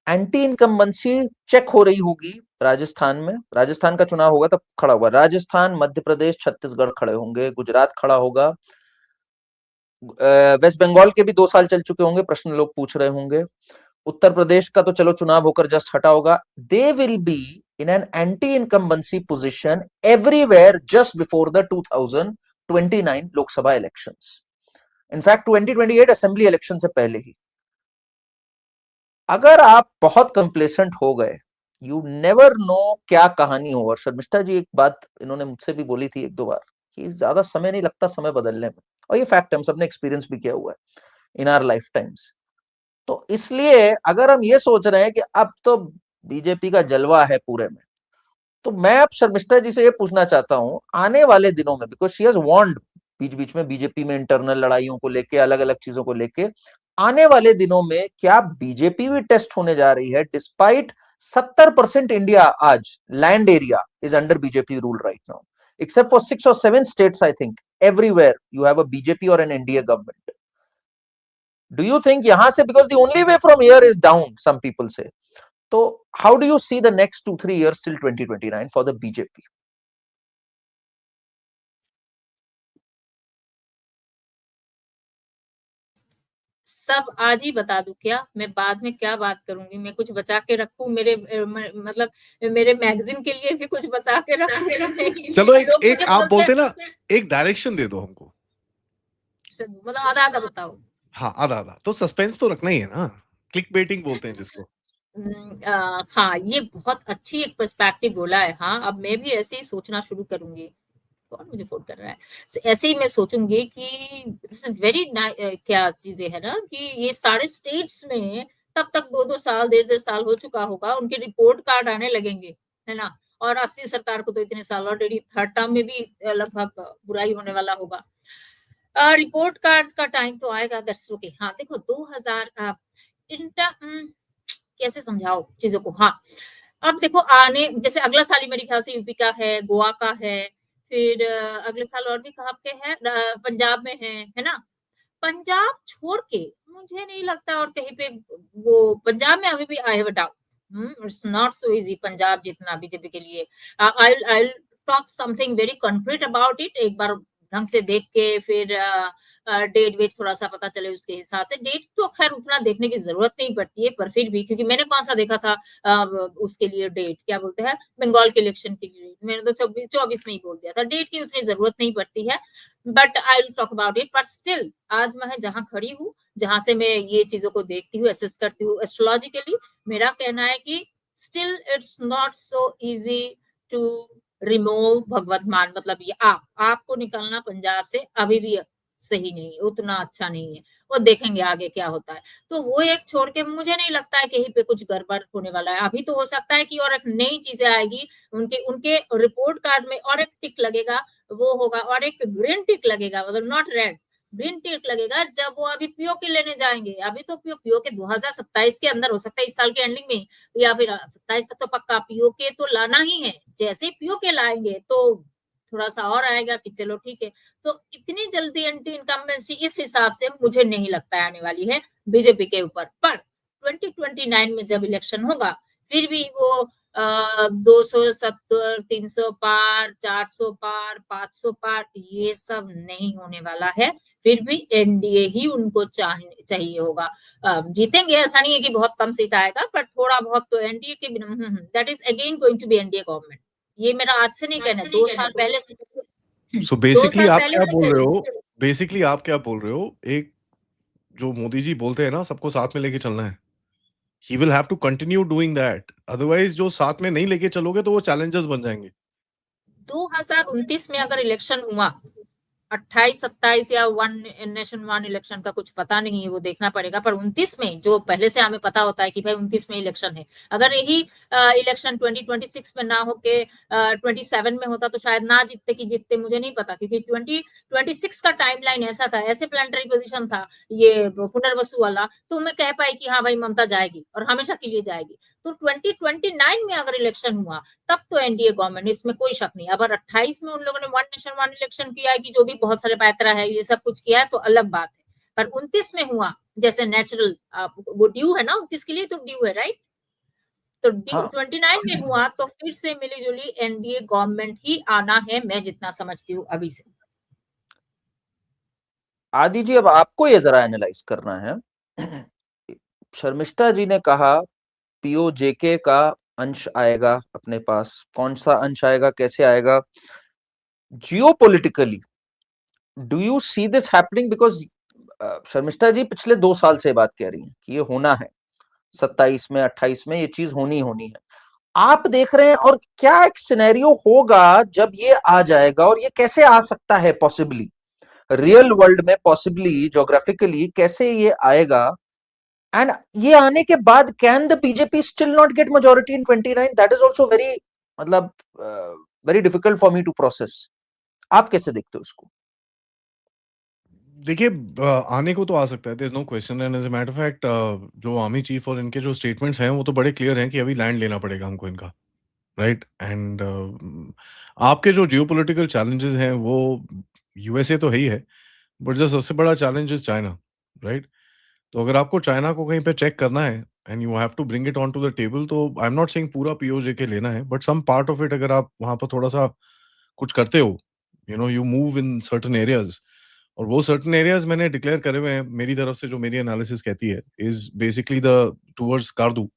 एंटी इनकम्बेंसी चेक हो रही होगी राजस्थान में, राजस्थान का चुनाव होगा तब खड़ा होगा, राजस्थान, मध्य प्रदेश, छत्तीसगढ़ खड़े होंगे, गुजरात खड़ा होगा, वेस्ट बंगाल के भी 2 साल चल चुके होंगे, प्रश्न लोग पूछ रहे होंगे, उत्तर प्रदेश का तो चलो चुनाव होकर जस्ट हटा होगा। They will be in an anti incumbency position everywhere just before the 2029 Lok Sabha elections, in fact 2028 assembly election से पहले ही। अगर आप बहुत कंप्लेसेंट हो गए, यू नेवर नो क्या कहानी हो। और शर्मिष्ठा जी एक बात इन्होंने मुझसे भी बोली थी 1-2 बार कि ज्यादा समय नहीं लगता समय बदलने में, और ये फैक्ट है, हम सबने एक्सपीरियंस भी किया हुआ है इन आवर लाइफ टाइम्स। तो इसलिए अगर हम ये सोच रहे हैं कि अब तो बीजेपी का जलवा है पूरे में, तो मैं अब शर्मिष्ठा जी से ये पूछना चाहता हूं, आने वाले दिनों में, बिकॉज शी हैज वार्न्ड बीच बीच में बीजेपी में इंटरनल लड़ाइयों को लेके, अलग अलग चीजों को लेके, आने वाले दिनों में क्या बीजेपी भी टेस्ट होने जा रही है? डिस्पाइट 70% इंडिया आज land area is under BJP rule right now, except for 6 or 7 states, I think everywhere you have a BJP or an NDA government. Do you think yahan se, because the only way from here is down, some people say, so how do you see the next 2-3 years till 2029 for the BJP? सब आज ही बता दूं क्या? मैं बाद में क्या बात करूंगी? मैं कुछ बचा के रखूं मेरे मतलब मेरे मैगजीन के लिए भी कुछ बता के रखूं? चलो एक आप बोलते ना, एक डायरेक्शन दे दो हमको, मतलब आधा आधा बताओ। हाँ आधा आधा, तो सस्पेंस तो रखना ही है ना, क्लिक बेटिंग बोलते हैं जिसको। हाँ, ये बहुत अच्छी एक पर्सपेक्टिव बोला है। हाँ, अब मैं भी ऐसे ही सोचना शुरू करूंगी। कौन मुझे फोन कर रहा है? ऐसे ही मैं सोचूंगी कि वेरी क्या चीजें है ना कि ये सारे स्टेट्स में तब तक 2-2 साल 1.5 साल हो चुका होगा, उनके रिपोर्ट कार्ड आने लगेंगे, है ना। और असली सरकार को तो इतने साल ऑलरेडी थर्ड टर्म में भी लगभग बुराई होने वाला होगा। रिपोर्ट कार्ड का टाइम तो आएगा, दैट्स ओके। हाँ देखो 2000 कैसे समझाओ चीजों को। हाँ, अब देखो आने जैसे अगला साल ही मेरे ख्याल से यूपी का है, गोवा का है, फिर अगले साल और भी कहाँ पे है, पंजाब में है ना। पंजाब छोड़ के मुझे नहीं लगता और कहीं पे वो पंजाब में अभी भी I have a doubt. It's not so easy Punjab जितना बीजेपी के लिए। I talk something very concrete about it, एक बार ढंग से देख के फिर डेट वेट थोड़ा सा पता चले उसके हिसाब से। डेट तो खैर उतना देखने की जरूरत नहीं पड़ती है, पर फिर भी क्योंकि मैंने कौन सा देखा था उसके लिए डेट, क्या बोलते हैं, बंगाल के इलेक्शन के लिए मैंने तो 24 में ही बोल दिया था। डेट की उतनी जरूरत नहीं पड़ती है, but I will talk about it. But still आज मैं जहां खड़ी हूँ, जहां से मैं ये चीजों को देखती हूँ, एसेस करती हूँ एस्ट्रोलॉजिकली, मेरा कहना है कि still it's not so easy to remove Bhagwat Mann, मतलब ये आपको निकलना पंजाब से अभी भी सही नहीं, उतना अच्छा नहीं है। और देखेंगे आगे क्या होता है। तो वो एक छोड़ के मुझे नहीं लगता है कहीं पे कुछ गड़बड़ होने वाला है। अभी तो हो सकता है कि और एक नई चीजें आएगी, उनके रिपोर्ट कार्ड में और एक टिक लगेगा, वो होगा, और एक ग्रीन टिक लगेगा, मतलब नॉट रेड, ग्रीन टिक लगेगा जब वो अभी पीओके लेने जाएंगे। अभी तो पीओके 2027 के अंदर हो सकता है, इस साल के एंडिंग में, या फिर 27 तक तो पक्का पीओके तो लाना ही है। जैसे ही पीओके लाएंगे तो थोड़ा सा और आएगा कि चलो ठीक है। तो इतनी जल्दी एंटी इनकम्बेंसी इस हिसाब से मुझे नहीं लगता है आने वाली है बीजेपी के ऊपर। पर 2029 में जब इलेक्शन होगा, फिर भी वो 270, 300 पार, 400 पार, 500 पार, ये सब नहीं होने वाला है। फिर भी एनडीए ही उनको चाहिए होगा। जीतेंगे ऐसा नहीं है कि बहुत कम सीट आएगा, पर थोड़ा बहुत तो एनडीए के बिना, that is again going to be NDA government. ये मेरा आज से नहीं कहना, 2 साल पहले से। सो बेसिकली आप क्या बोल रहे हो, बेसिकली आप क्या बोल रहे हो, एक जो मोदी जी बोलते हैं ना, सबको साथ में लेके चलना है, he will have to continue doing that, otherwise जो साथ में नहीं लेके चलोगे तो वो चैलेंजर्स बन जाएंगे। 2029 में अगर इलेक्शन हुआ, 28-27 या वन नेशन वन इलेक्शन का कुछ पता नहीं है, वो देखना पड़ेगा। पर 29 में जो पहले से हमें पता होता है कि भाई 29 में इलेक्शन है, अगर यही इलेक्शन 2026 में ना हो के 27 में होता तो शायद ना जीतते कि जीतते मुझे नहीं पता, क्योंकि 2026 का टाइमलाइन ऐसा था, ऐसे प्लानिटरी पोजीशन था ये पुनर्वसु वाला, तो मैं कह पाई कि हाँ भाई ममता जाएगी और हमेशा के लिए जाएगी। तो 2029 में अगर इलेक्शन हुआ तब तो एनडीए गवर्नमेंट, इसमें कोई शक नहीं। अगर 28 में उन लोगों ने वन नेशन वन इलेक्शन किया है, कि जो भी बहुत सारे पैतरा है, ये सब कुछ किया है, तो अलग बात है। पर 29 में हुआ जैसे नेचुरल, वो ड्यू है ना 29 के लिए, तो ड्यू है, राइट। तो 29 में हुआ तो फिर से मिली जुली एनडीए गवर्नमेंट ही आना है, मैं जितना समझती हूँ अभी से। आदि जी, अब आपको ये जरा एनालाइज करना है। शर्मिष्ठा जी ने कहा पीओजेके का अंश आएगा अपने पास, कौन सा अंश आएगा, कैसे आएगा? Geopolitically do you see this happening? Because Sharmishtha ji पिछले 2 साल से बात कह रही हैं कि ये होना है, 27 में 28 में ये चीज होनी है। आप देख रहे हैं, और क्या एक सिनेरियो होगा जब ये आ जाएगा, और ये कैसे आ सकता है पॉसिबली रियल वर्ल्ड में, पॉसिबली ज्योग्राफिकली कैसे ये आएगा? And ये आने के बाद can the BJP still not get majority in 29? That is also very मतलब very difficult for me to process. आप कैसे देखते हो उसको? देखिए आने को तो आ सकता है, there is no question, and as a matter of fact जो आर्मी चीफ और इनके जो स्टेटमेंट्स हैं वो तो बड़े क्लियर हैं कि अभी लैंड लेना पड़ेगा हमको इनका, राइट? एंड आपके जो जियोपॉलिटिकल चैलेंजेस हैं वो यूएसए तो है ही है, बट जो सबसे बड़ा चैलेंज इज चाइना, राइट? तो अगर आपको चाइना को कहीं पे चेक करना है and you have to bring it on to the table, तो आई एम नॉट सेइंग पूरा पीओजे के लेना है, but some part of it अगर आप वहाँ पर थोड़ा-सा कुछ करते हो, you move in certain areas, और वो सर्टेन एरियाज़ मैंने डिक्लेयर करे हुए हैं मेरी तरफ से, जो मेरी एनालिसिस कहती है, इज़ बेसिकली द टुवर्ड्स कारदू,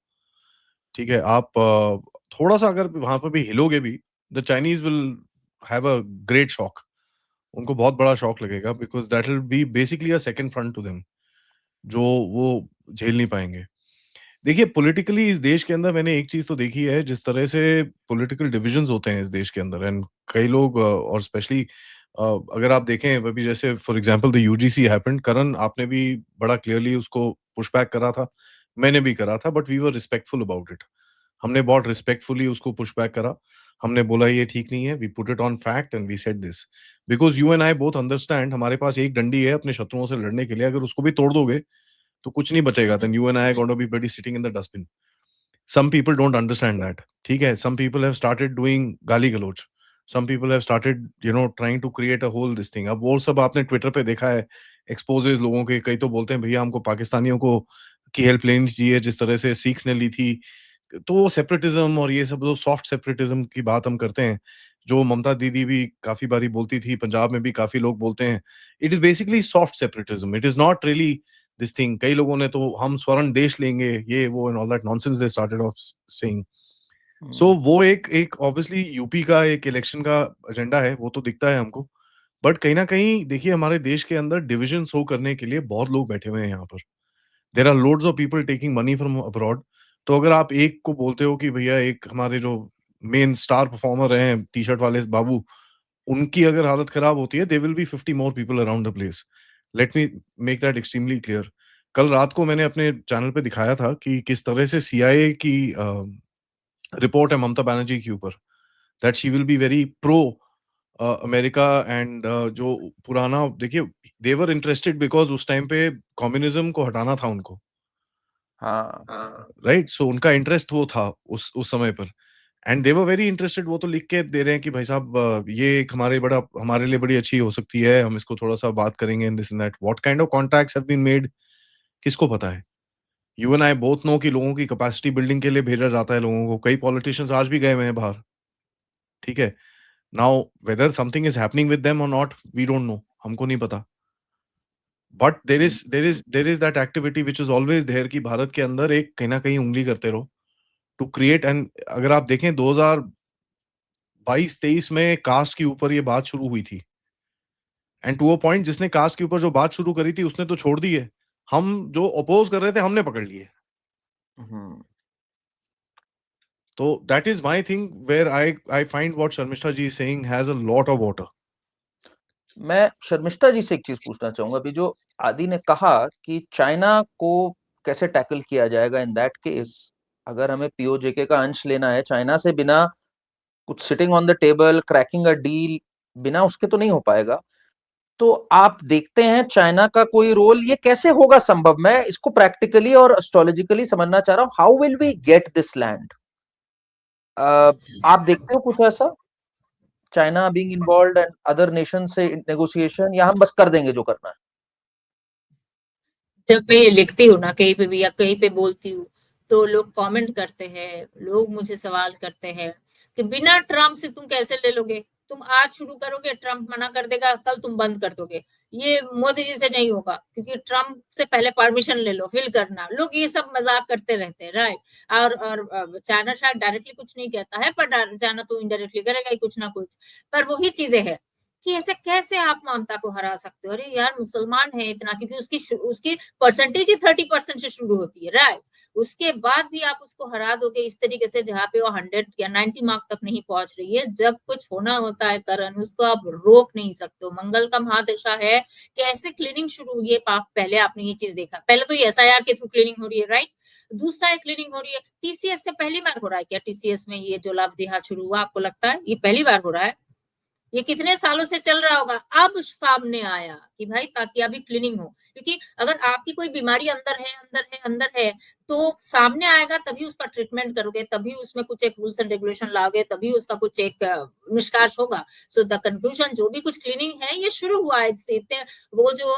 ठीक है? आप थोड़ा-सा अगर वहाँ पे भी हिलोगे भी, the Chinese will have a great shock. उनको बहुत बड़ा शॉक लगेगा, because that will be basically a second front to them, जो वो झेल नहीं पाएँगे। देखिए, पॉलिटिकली इस देश के अंदर मैंने एक चीज़ तो देखी है, जिस तरह से पॉलिटिकल डिविजन्स होते हैं इस देश के अंदर, एंड कई लोग और स्पेशली अगर आप देखें अभी, जैसे for example the UGC happened, Karan आपने भी बड़ा क्लियरली उसको पुश बैक करा था, मैंने भी करा था, but we were respectful about it. हमने बहुत रिस्पेक्टफुली उसको पुश बैक करा। हमने बोला ये ठीक नहीं है, we put it on fact and we said this, because you and I both understand हमारे पास एक डंडी है अपने शत्रुओं से लड़ने के लिए, अगर उसको भी तोड़ दोगे, तो कुछ नहीं बचेगा, then you and I are gonna be bloody sitting in the dustbin. Some people don't understand that, ठीक है? Some people have started doing गाली-गलौच। Some people have started, trying to create a whole this thing। अब वो सब आपने Twitter पे देखा है, exposes लोगों के, कई तो बोलते हैं भैया हमको पाकिस्तानियों को की हेल्प लेनी चाहिए, जिस तरह से सिख्स ने ली थी। तो सेपरेटिज्म और ये सब जो सॉफ्ट सेपरेटिज्म की बात हम करते हैं, जो ममता दीदी भी काफ़ी बारी बोलती थी, पंजाब में भी काफ़ी लोग बोलते हैं। It is basically soft separatism, it is not really this thing. कई लोगों ने तो हम स्वर्ण देश लेंगे, ये वो and all that nonsense they started of saying. So वो एक एक ऑब्वियसली यूपी का एक इलेक्शन का एजेंडा है, वो तो दिखता है हमको। बट कहीं न कहीं देखिए, हमारे देश के अंदर डिविजन शो करने के लिए बहुत लोग बैठे हुए हैं यहाँ पर। There are loads of people taking money from abroad. तो अगर आप एक को बोलते हो कि भैया एक हमारे जो मेन स्टार परफॉर्मर हैं टी-शर्ट वाले बाबू, उनकी अगर हालत खराब होती है, there will be 50 more people around the place. Let me make that extremely clear. कल रात को मैंने अपने चैनल पे दिखाया था कि किस तरह से सीआईए की रिपोर्ट है ममता बनर्जी के ऊपर, that she will be very pro America, and जो पुराना देखिए, दे वर इंटरेस्टेड बिकॉज़ उस टाइम पे कम्युनिज़्म को हटाना था उनको, हाँ। राइट? सो उनका इंटरेस्ट वो था उस समय पर, and they were very interested. वो तो लिख के दे रहे हैं कि भाई साहब ये एक हमारे लिए बड़ी अच्छी हो सकती है, हम इसको थोड़ा-सा बात करेंगे and this and that. What kind of contacts have been made, किसको पता है? You and I both know कि लोगों की कैपेसिटी बिल्डिंग के लिए भेजा जाता है लोगों को। कई पॉलिटिशियंस आज भी गए हुए हैं बाहर, ठीक है? Now whether something is happening with them और नॉट, वी डोंट नो, हमको नहीं पता। But there is that activity which is always there कि भारत के अंदर एक कहीं न कहीं उँगली करते रहो टू क्रिएट। एंड अगर आप देखें 2022-23 में कास्ट के ऊपर ये बात शुरू हुई थी, एंड टू अ पॉइंट जिसने कास्ट के ऊपर जो बात शुरू करी थी उसने तो छोड़ दी है। हम जो अपोज़ कर रहे थे हमने पकड़ लिए। हम्म। तो that is my thing where I find what Sharmishtha ji is saying has a lot of water. मैं शर्मिष्ठा जी से एक चीज पूछना चाहूंगा, अभी जो आदि ने कहा कि चाइना को कैसे टैकल किया जाएगा इन दैट केस, अगर हमें पीओजेके का अंश लेना है चाइना से, बिना कुछ sitting on the table cracking a deal, बिना उसके तो नहीं हो पाएगा। तो आप देखते हैं चाइना का कोई रोल, ये कैसे होगा संभव? मैं इसको प्रैक्टिकली और एस्ट्रोलॉजिकली समझना चाह रहा हूं। How will we get this land? आप देखते हो कुछ ऐसा, China being involved and other nation से नेगोशिएशन, या हम बस कर देंगे जो करना है? जब मैं ये लिखती हूँ ना कहीं पे भी या कहीं पे बोलती हूँ, तो लोग कमेंट करते हैं, लोग मुझे सवाल करते हैं कि बिना ट्रम्प से तुम कैसे ले लोगे? तुम आज शुरू करोगे, ट्रम्प मना कर देगा, कल तुम बंद कर दोगे। ये मोदी जी से नहीं होगा, क्योंकि ट्रम्प से पहले परमिशन ले लो, फिर करना। लोग ये सब मज़ाक करते रहते हैं, राइट? और चाइना शायद डायरेक्टली कुछ नहीं कहता है, पर चाइना तो इनडायरेक्टली करेगा ही कुछ ना कुछ। पर वही चीज़ें हैं कि ऐसे कैसे आप ममता को हरा सकते हो? अरे यार, मुसलमान है इतना, क्योंकि उसकी परसेंटेज ही 30% से शुरू होती है, राइट? उसके बाद भी आप उसको हरा दोगे इस तरीके से जहाँ पे वो 100 या 90 मार्क तक नहीं पहुंच रही है। जब कुछ होना होता है करण, उसको आप रोक नहीं सकते हो। मंगल का महादशा है, कैसे क्लीनिंग शुरू हुई है, पहले आपने ये चीज देखा। पहले तो ये SIR के थ्रू क्लीनिंग हो रही है, राइट। दूसरा एक क्लीनिंग हो रही है TCS से। पहली बार हो रहा है क्या TCS में ये जो लाभ जिहाद शुरू हुआ, आपको लगता है ये पहली बार हो रहा है? ये कितने सालों से चल रहा होगा, अब सामने आया कि भाई ताकि अभी क्लीनिंग हो। क्योंकि अगर आपकी कोई बीमारी अंदर है तो सामने आएगा, तभी उसका ट्रीटमेंट करोगे, तभी उसमें कुछ एक रूल्स एंड रेगुलेशन लाओगे, तभी उसका कुछ एक निष्कर्ष होगा। सो द कंक्लूजन जो भी कुछ क्लीनिंग है ये शुरू हुआ है इससे। वो जो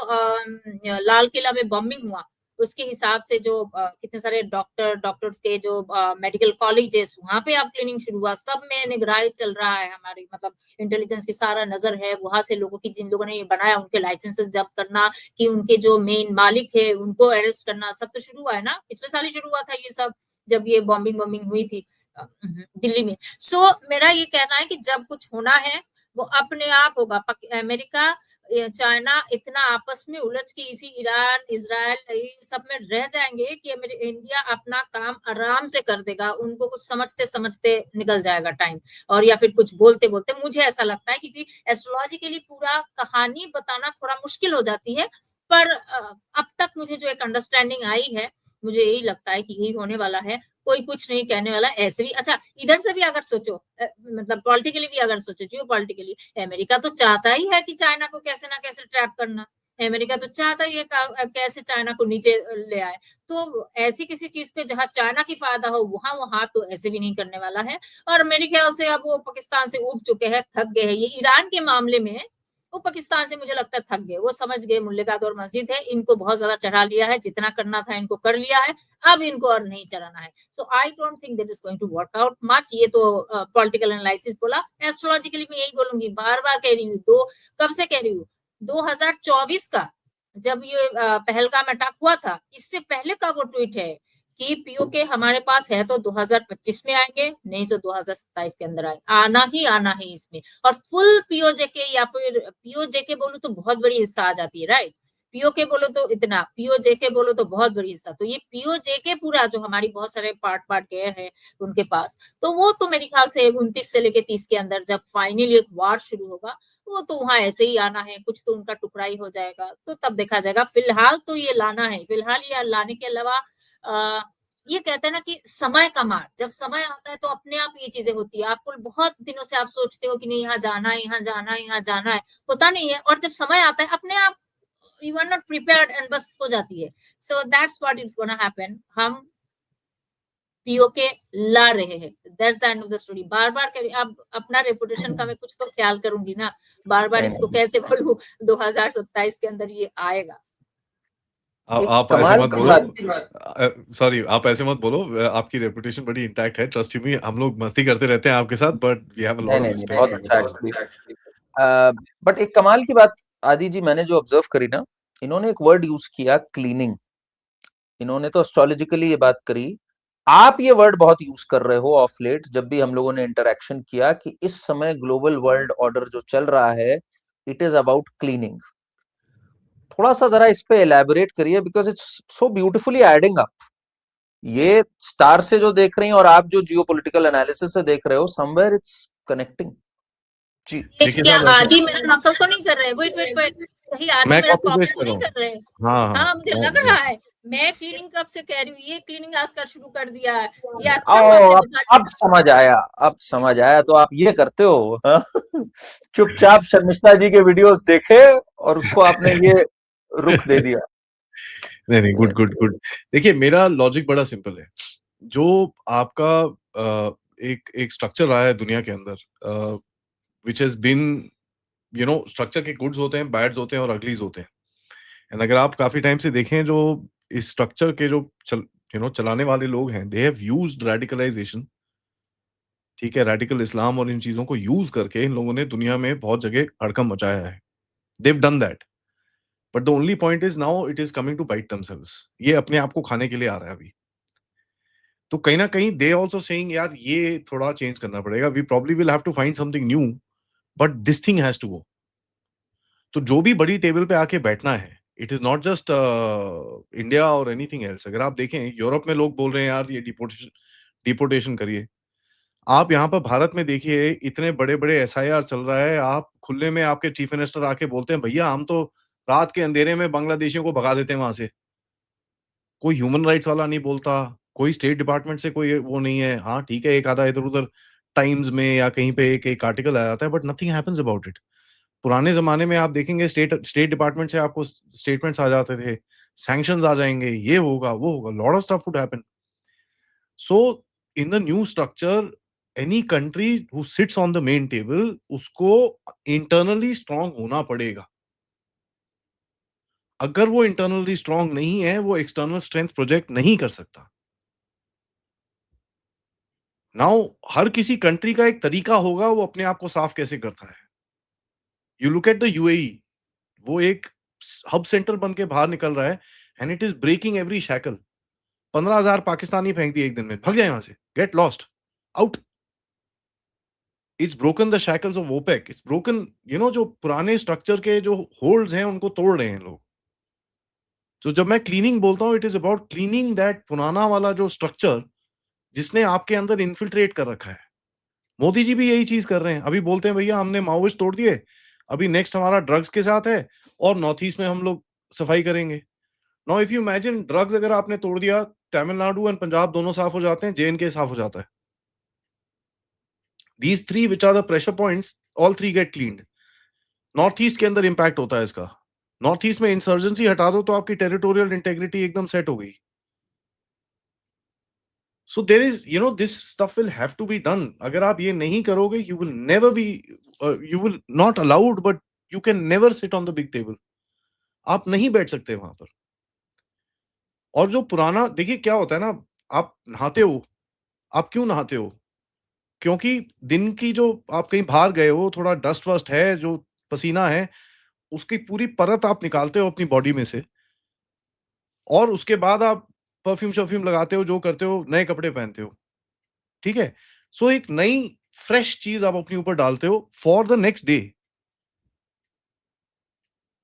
लाल किला में बॉम्बिंग हुआ उसके हिसाब से जो कितने सारे डॉक्टर्स के जो मेडिकल कॉलेजेस, वहां पे अब क्लीनिंग शुरू हुआ। सब में निगरानी चल रहा है हमारी, मतलब इंटेलिजेंस की सारा नजर है वहां से। लोगों की, जिन लोगों ने ये बनाया, उनके लाइसेंसेस जब्त करना, कि उनके जो मेन मालिक है उनको अरेस्ट करना, सब तो शुरू हुआ है ना। पिछले साल ही शुरू हुआ था ये सब, जब ये बॉम्बिंग हुई थी दिल्ली में। सो मेरा ये कहना है कि जब कुछ होना है वो अपने आप होगा। अमेरिका, चाइना इतना आपस में उलझ के इसी ईरान, इजराइल सब में रह जाएंगे कि इंडिया अपना काम आराम से कर देगा। उनको कुछ समझते समझते निकल जाएगा टाइम, और या फिर कुछ बोलते बोलते। मुझे ऐसा लगता है, क्योंकि एस्ट्रोलॉजिकली पूरा कहानी बताना थोड़ा मुश्किल हो जाती है, पर अब तक मुझे जो एक अंडरस्टैंडिंग आई है, मुझे यही लगता है कि यही होने वाला है। कोई कुछ नहीं कहने वाला ऐसे भी। अच्छा, इधर से भी अगर सोचो, मतलब पॉलिटिकली भी अगर सोचो, जियो पॉलिटिकली, अमेरिका तो चाहता ही है कि चाइना को कैसे ना कैसे ट्रैप करना। अमेरिका तो चाहता ही है कैसे चाइना को नीचे ले आए। तो ऐसी किसी चीज पे जहां चाइना की फायदा हो, वहां वो हाथ तो ऐसे भी नहीं करने वाला है। और मेरे ख्याल से अब वो पाकिस्तान से उब चुके हैं, थक गए हैं। ये ईरान के मामले में वो पाकिस्तान से मुझे लगता है थक गए। वो समझ गए मुल्लिकात और मस्जिद है, इनको बहुत ज्यादा चढ़ा लिया है, जितना करना था इनको कर लिया है, अब इनको और नहीं चलाना है। So I don't think that is going to work out much. ये तो पॉलिटिकल एनालिसिस बोला। एस्ट्रोलॉजिकली मैं यही बोलूंगी, बार बार कह रही हूँ, कब से कह रही हूँ, 2024 का जब ये पहलगाम अटैक हुआ था, इससे पहले का वो ट्वीट है कि पीओके हमारे पास है तो 2025 में आएंगे, नहीं तो 2027 के अंदर आना ही आना है इसमें। और फुल पीओजेके, या फिर पीओजेके बोलो तो बहुत बड़ी हिस्सा आ जाती है, राइट। पीओके बोलो तो इतना, पीओजेके बोलो तो बहुत बड़ी हिस्सा। तो ये पीओजेके पूरा जो हमारी बहुत सारे पार्ट गए हैं उनके पास, तो वो तो मेरे ख्याल से 29 से लेके 30 के अंदर जब फाइनली एक वार शुरू होगा, वो तो वहां ऐसे ही आना है। कुछ तो उनका टुकड़ा ही हो जाएगा, तो तब देखा जाएगा। फिलहाल तो ये लाना है। फिलहाल ये लाने के अलावा ये कहते हैं ना कि समय का मार, जब समय आता है तो अपने आप ये चीजें होती है। आपको बहुत दिनों से आप सोचते हो कि नहीं, यहाँ जाना है, यहाँ जाना है, यहाँ जाना है, होता नहीं है। और जब समय आता है अपने आप, you are not prepared and बस हो जाती है। So that's what is gonna happen. हम पीओके ला रहे हैं, that's the end of the story. बार बार अब अपना रेपुटेशन का मैं कुछ तो ख्याल करूंगी ना, बार बार इसको कैसे बोलूं, 2027 के अंदर ये आएगा। आप ऐसे मत बोलो, सॉरी, आप ऐसे मत बोलो। आपकी रेपुटेशन बड़ी इंटैक्ट है, ट्रस्ट मी। हम लोग मस्ती करते रहते हैं आपके साथ, but we have a lot of respect. But एक कमाल की बात आदि जी, मैंने जो ऑब्जर्व करी ना, इन्होंने एक वर्ड यूज किया, क्लीनिंग। इन्होंने तो एस्ट्रोलॉजिकली ये बात करी, आप ये वर्ड बहुत यूज कर रहे हो ऑफ लेट, जब भी हम लोगों ने इंटरेक्शन किया, कि इस समय ग्लोबल वर्ल्ड ऑर्डर जो चल रहा है, इट इज अबाउट क्लीनिंग। थोड़ा सा जरा इस पे एलैबोरेट करिए, because it's so beautifully adding up. ये स्टार से जो देख रही हैं और आप जो जियोपॉलिटिकल एनालिसिस से देख रहे हो, समवेयर इट्स कनेक्टिंग। जी, क्या आदि मेरा नकल तो नहीं कर रहे? वेट वेट वेट, कहीं आदि मेरा कॉपी तो नहीं कर रहे? हाँ, मुझे लग रहा है। मैं क्लीनिंग कब से कह रही हूँ, ये क्लीनिंग आज का शुरू कर दिया है। ये अच्छा अब समझ आया, अब समझ आया। तो आप ये करते हो, चुपचाप शर्मिष्ठा जी के वीडियोस देखे और उसको आपने ये रुख दे दिया। नहीं, गुड गुड गुड। देखिए, मेरा लॉजिक बड़ा सिंपल है। जो आपका एक स्ट्रक्चर रहा है दुनिया के अंदर, which has been, you know, structure के गुड्स होते हैं, बैड्स होते हैं और अगलीज होते हैं। एंड अगर आप काफी टाइम से देखें, जो इस स्ट्रक्चर के जो चलाने वाले लोग हैं, दे हैव यूज्ड रेडिकलाइजेशन, ठीक है, रेडिकल इस्लाम और इन चीजों को यूज करके इन लोगों ने दुनिया में बहुत जगह हड़कंप मचाया है। They have done that, but the only point is now it is coming to bite themselves. ये अपने आप को खाने के लिए आ रहा है अभी। तो कहीं ना कहीं दे आल्सो सेइंग, यार ये थोड़ा चेंज करना पड़ेगा, we probably will have to find something new, but this thing has to go. तो जो भी बड़ी टेबल पे आके बैठना है, it is not just India और एनीथिंग एल्स। अगर आप देखें यूरोप में लोग बोल रहे हैं यार ये डिपोर्टेशन करिए। आप यहाँ पर भारत में देखिए इतने बड़े-बड़े एसआईआर चल रहा है, आप खुले में आपके चीफ मिनिस्टर आके बोलते हैं भैया हम तो रात के अंधेरे में बांग्लादेशियों को भगा देते हैं वहाँ से। कोई ह्यूमन राइट्स वाला नहीं बोलता, कोई स्टेट डिपार्टमेंट से कोई वो नहीं है। हाँ, ठीक है एक आधा इधर-उधर टाइम्स में या कहीं पे एक एक आर्टिकल आ जाता है but nothing happens about it. पुराने ज़माने में आप देखेंगे स्टेट स्टेट डिपार्टमेंट से आपको स्टेटमेंट्स आ जाते थे, सैंक्शंस आ जाएँगे, ये होगा, वो होगा, lot of stuff would happen. So, in the new structure, any country who sits on the main table, उसको internally strong होना पड़ेगा। अगर वो internally strong नहीं है, वो external strength project नहीं कर सकता। Now, हर किसी country का एक तरीका होगा, वो अपने आप को साफ कैसे करता है। You look at the UAE, वो एक हब सेंटर बन के बाहर निकल रहा है and it is breaking every shackle। 15,000 Pakistani फेंक दिए एक दिन में, भाग जाए यहाँ से, get lost, out। It's broken the shackles of OPEC, it's broken जो पुराने स्ट्रक्चर के जो होल्ड्स हैं उनको तोड़ रहे हैं लोग। तो जब मैं क्लीनिंग बोलता हूँ it is about cleaning that पुराना वाला जो स्ट्रक्चर जिसने आपके अंदर इन्फिल्ट्रेट कर रखा है। मोदी जी भी यही चीज कर रहे हैं। अभी बोलते हैं भैया हमने माओइस्ट तोड़ दिए, अभी नेक्स्ट हमारा ड्रग्स के साथ है और नॉर्थ ईस्ट में हम लोग सफाई करेंगे। Now if you imagine drugs अगर आपने तोड़ दिया, तमिलनाडु एंड पंजाब दोनों साफ हो जाते हैं, जे साफ हो जाता है। These three which are the pressure points, all three get cleaned। North east के अंदर इम्पैक्ट होता है इसका। नॉर्थ ईस्ट में इंसर्जेंसी हटा दो तो आपकी टेरिटोरियल इंटेग्रिटी एकदम सेट हो गई। So there is this stuff will have to be done. अगर आप ये नहीं करोगे you will never be, you will not allowed but you can never sit on the big table. आप नहीं बैठ सकते वहां पर। और जो पुराना देखिए क्या होता है ना, आप नहाते हो, आप क्यों नहाते हो? क्योंकि दिन की जो आप कहीं बाहर गए हो, थोड़ा डस्ट वस्ट है, जो पसीना है, उसकी पूरी परत आप निकालते हो अपनी बॉडी में से और उसके बाद आप परफ्यूम-शर्फ्यूम लगाते हो, जो करते हो, नए कपड़े पहनते हो, ठीक है? सो एक नई फ्रेश चीज़ आप अपने ऊपर डालते हो for the next day.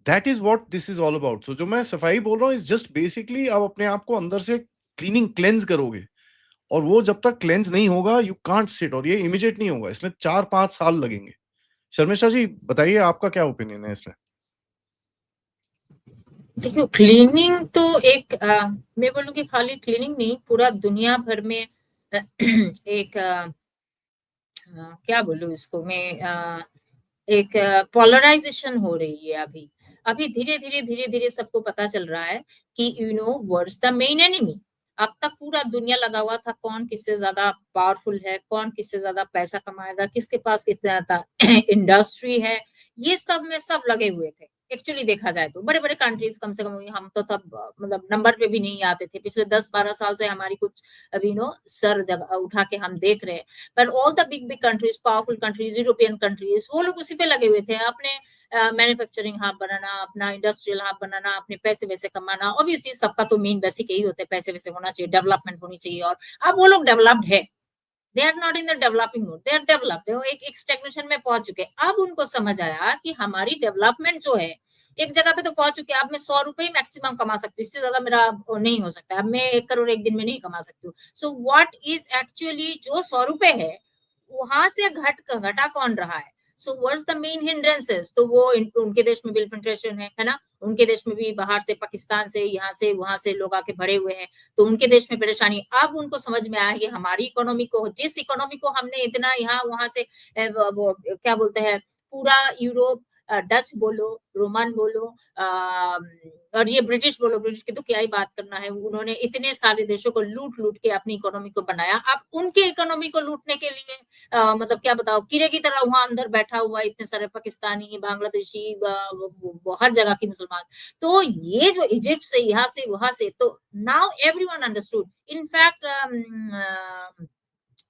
That is what this is all about. So जो मैं सफाई बोल रहा हूँ इज़ जस्ट बेसिकली आप अपने आप को अंदर से क्लीनिंग क्लेंज़ करोगे और वो जब तक क्लेंज़ नहीं होगा यू कांट सिट, और ये इमीडिएट नहीं होगा, इसमें 4-5 साल लगेंगे। शर्मिष्ठा जी बताइए आपका क्या ओपिनियन है इसमें? देखिए क्लीनिंग तो एक मैं बोलूँगी खाली क्लीनिंग नहीं, पूरा दुनिया भर में एक क्या बोलूँ इसको मैं, एक पोलराइजेशन हो रही है अभी। अभी धीरे-धीरे सबको पता चल रहा है कि व्हाट्स द मेन एनिमी। अब तक पूरा दुनिया लगा हुआ था कौन किससे ज़्यादा पावरफुल है, कौन किससे ज़्यादा पैसा कमाएगा, किसके पास कितना इंडस्ट्री है, ये सब में सब लगे हुए थे। एक्चुअली देखा जाए तो बड़े-बड़े कंट्रीज़ कम से कम हम तो तब मतलब नंबर पे भी नहीं आते थे। पिछले 10-12 साल से हमारी कुछ अभी सर जग उठा के हम देख रहे हैं। पर all the big countries, powerful countries, European countries, वो लोग उसी पे लगे हुए थे अपने मैन्युफैक्चरिंग हब बनाना, अपना इंडस्ट्रियल हब बनाना, अपने पैसे वैसे कमाना। ऑब्वियसली सबका तो मेन बेसिक यही होता है, पैसे वैसे होना चाहिए, डेवलपमेंट होनी चाहिए। और अब वो लोग डेवलप्ड है, they are not in the developing mode, they are developed, वो एक स्टेग्नेशन में पहुंच चुके हैं। अब उनको समझ आया कि हमारी डेवलपमेंट जो है एक जगह पे तो पहुंच चुके हैं। अब मैं 100 रुपए ही मैक्सिमम कमा सकती हूँ, इससे ज्यादा मेरा नहीं हो सकता। अब मैं 1 करोड़ एक दिन में नहीं कमा सकती हूँ। सो व्हाट इज एक्चुअली जो 100 रुपए है वहां से घटा कौन रहा है? So what's the main hindrances? तो वो उनके देश में भी इन्फिल्ट्रेशन है ना? उनके देश में भी बाहर से, पाकिस्तान से, यहाँ से, वहां से लोग आके भरे हुए हैं, तो उनके देश में परेशानी। अब उनको समझ में आया कि हमारी इकोनॉमी को, जिस इकोनॉमी को हमने इतना यहाँ वहां से वो क्या बोलते हैं, पूरा यूरोप, डच बोलो, रोमन बोलो, और ये ब्रिटिश बोलो, ब्रिटिश की तो क्या ही बात करना है, उन्होंने इतने सारे देशों को लूट लूट के अपनी इकोनॉमी को बनाया। अब उनके इकोनॉमी को लूटने के लिए मतलब क्या बताओ, कीड़े की तरह वहां अंदर बैठा हुआ इतने सारे पाकिस्तानी, बांग्लादेशी, हर जगह की मुसलमान। तो ये जो इजिप्ट से, यहाँ से, वहां से, तो now everyone understood. In fact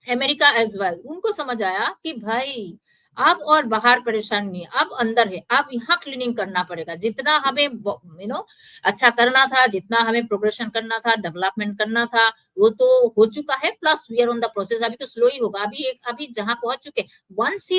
America as well, उनको समझ आया कि भाई अब और बाहर परेशान नहीं है, अब अंदर है, अब यहाँ क्लीनिंग करना पड़ेगा। जितना हमें अच्छा करना था, जितना हमें प्रोग्रेशन करना था, डेवलपमेंट करना था, वो तो हो चुका है। Plus we are on the process, अभी तो स्लो ही होगा। अभी जहां पहुंच चुके, वंस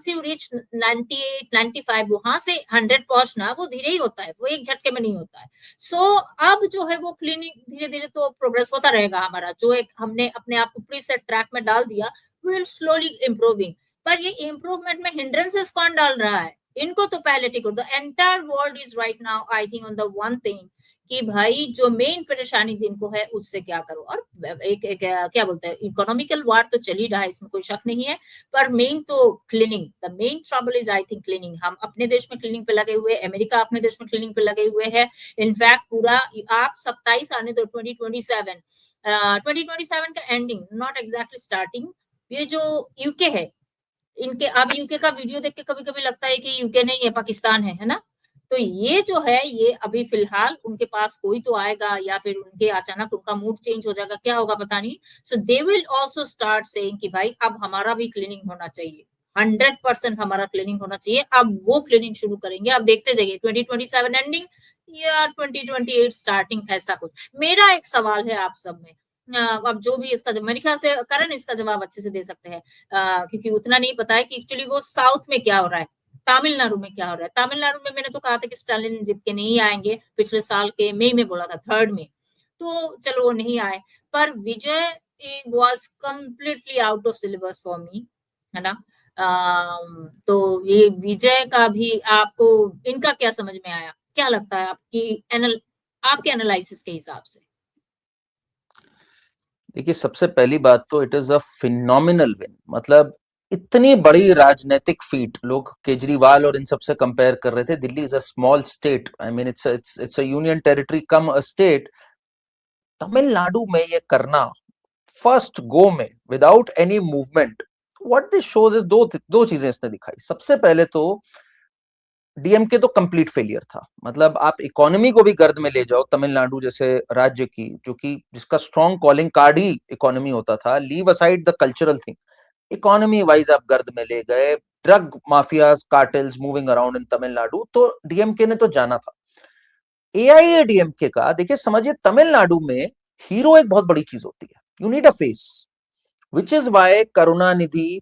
यू रीच 98 95, वहां से 100 पहुंचना वो धीरे ही होता है, वो एक झटके में नहीं होता है। सो अब जो है वो क्लीनिंग धीरे धीरे तो प्रोग्रेस होता रहेगा हमारा। जो एक हमने अपने आप को प्रीसेट ट्रैक में डाल दिया, विल स्लोली इम्प्रूविंग। पर ये इम्प्रूवमेंट में हिंड्रेंसेस कौन डाल रहा है? इनको तो पहले ठीक the entire world is right now I think on the one thing कि भाई जो मेन परेशानी जिनको है उससे क्या करो। और एक क्या बोलते हैं, इकोनॉमिकल वार तो चल ही रहा है, इसमें कोई शक नहीं है, पर मेन तो cleaning, the main trouble is I think cleaning. हम अपने देश में क्लीनिंग पे लगे हुए, अमेरिका अपने देश में क्लीनिंग पे लगे हुए हैं। इनफैक्ट पूरा आप 27 आने दो, 2027 का एंडिंग, नॉट एग्जैक्टली स्टार्टिंग। ये जो यूके है, इनके अब यूके का वीडियो देख के कभी कभी लगता है कि यूके नहीं है, पाकिस्तान है ना। तो ये जो है, ये अभी फिलहाल उनके पास कोई तो आएगा, या फिर उनके अचानक उनका मूड चेंज हो जाएगा, क्या होगा पता नहीं। So they will also start saying कि भाई अब हमारा भी क्लीनिंग होना चाहिए, 100% हमारा क्लीनिंग होना चाहिए। अब वो क्लीनिंग शुरू करेंगे, अब देखते जाइए 2027 एंडिंग या 2028 स्टार्टिंग, ऐसा कुछ। मेरा एक सवाल है आप सब में, अब जो भी इसका, मेरे ख्याल से करण इसका जवाब अच्छे से दे सकते हैं, क्योंकि उतना नहीं पता है कि एक्चुअली वो साउथ में क्या हो रहा है, तमिलनाडु में क्या हो रहा है। तमिलनाडु में मैंने तो कहा था कि स्टालिन जीत के नहीं आएंगे, पिछले साल के मई में बोला था, 3rd में, तो चलो वो नहीं आए। पर Vijay was completely out of syllabus for me, है ना। तो ये विजय का भी आपको इनका क्या समझ में आया, क्या लगता है आपके एनालिसिस के हिसाब से? देखिए, सबसे पहली बात तो it is a phenomenal win. मतलब इतनी बड़ी राजनीतिक फीट लोग केजरीवाल और इन सब से कंपेयर कर रहे थे। Delhi is a small state, I mean it's a union territory come a state. Tamil Nadu में ये करना फर्स्ट गो में without any movement, what this shows is दो चीजें इसने दिखाई। सबसे पहले तो डीएमके तो कंप्लीट फेलियर था। मतलब आप इकोनॉमी को भी गर्द में ले जाओ, तमिलनाडु जैसे राज्य की, जो कि जिसका स्ट्रॉन्ग कॉलिंग कार्ड ही इकोनॉमी होता था, leave aside the cultural thing, economy wise आप गर्द में ले गए। Drug mafias, cartels moving around in Tamil Nadu, तो डीएमके ने तो जाना था। एआईएडीएमके का देखिए, समझिए तमिलनाडु में हीरो एक बहुत बड़ी चीज होती है, you need a face, which is why Karunanidhi,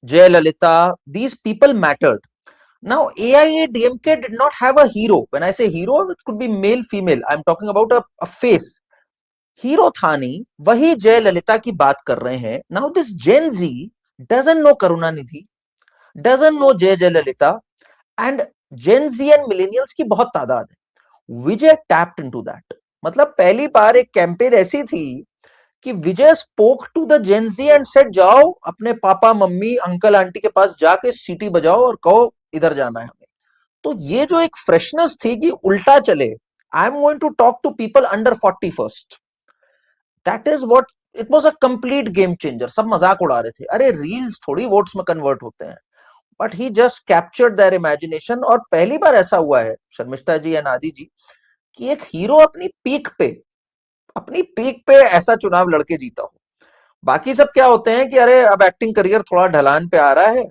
Jayalalithaa, these people mattered. Now, AIADMK did not have a hero. When I say hero, it could be male, female. I'm talking about a face. Hero था नहीं, वही जयललिता की बात कर रहे हैं। Now, this Gen Z doesn't know Karunanidhi, doesn't know Jayalalithaa, and Gen Z and millennials की बहुत तादाद है। विजय tapped into that. मतलब पहली बार एक कैंपेन ऐसी थी कि Vijay spoke to the gen Z and said, जाओ अपने पापा मम्मी अंकल आंटी के पास जाके सीटी बजाओ और कहो इधर जाना है हमें। तो ये जो एक फ्रेशनेस थी कि उल्टा चले, I am going to talk to people under 40 first, that is what it was a complete game changer. सब मजाक उड़ा रहे थे, अरे रील्स थोड़ी वोट्स में कन्वर्ट होते हैं, but he just captured there imagination. और पहली बार ऐसा हुआ है शर्मिष्ठा जी एंड आदि जी कि एक हीरो अपनी पीक पे ऐसा चुनाव लड़के जीता हो। बाकी सब क्या होते हैं कि अरे अब एक्टिंग करियर थोड़ा ढलान पे आ रहा है,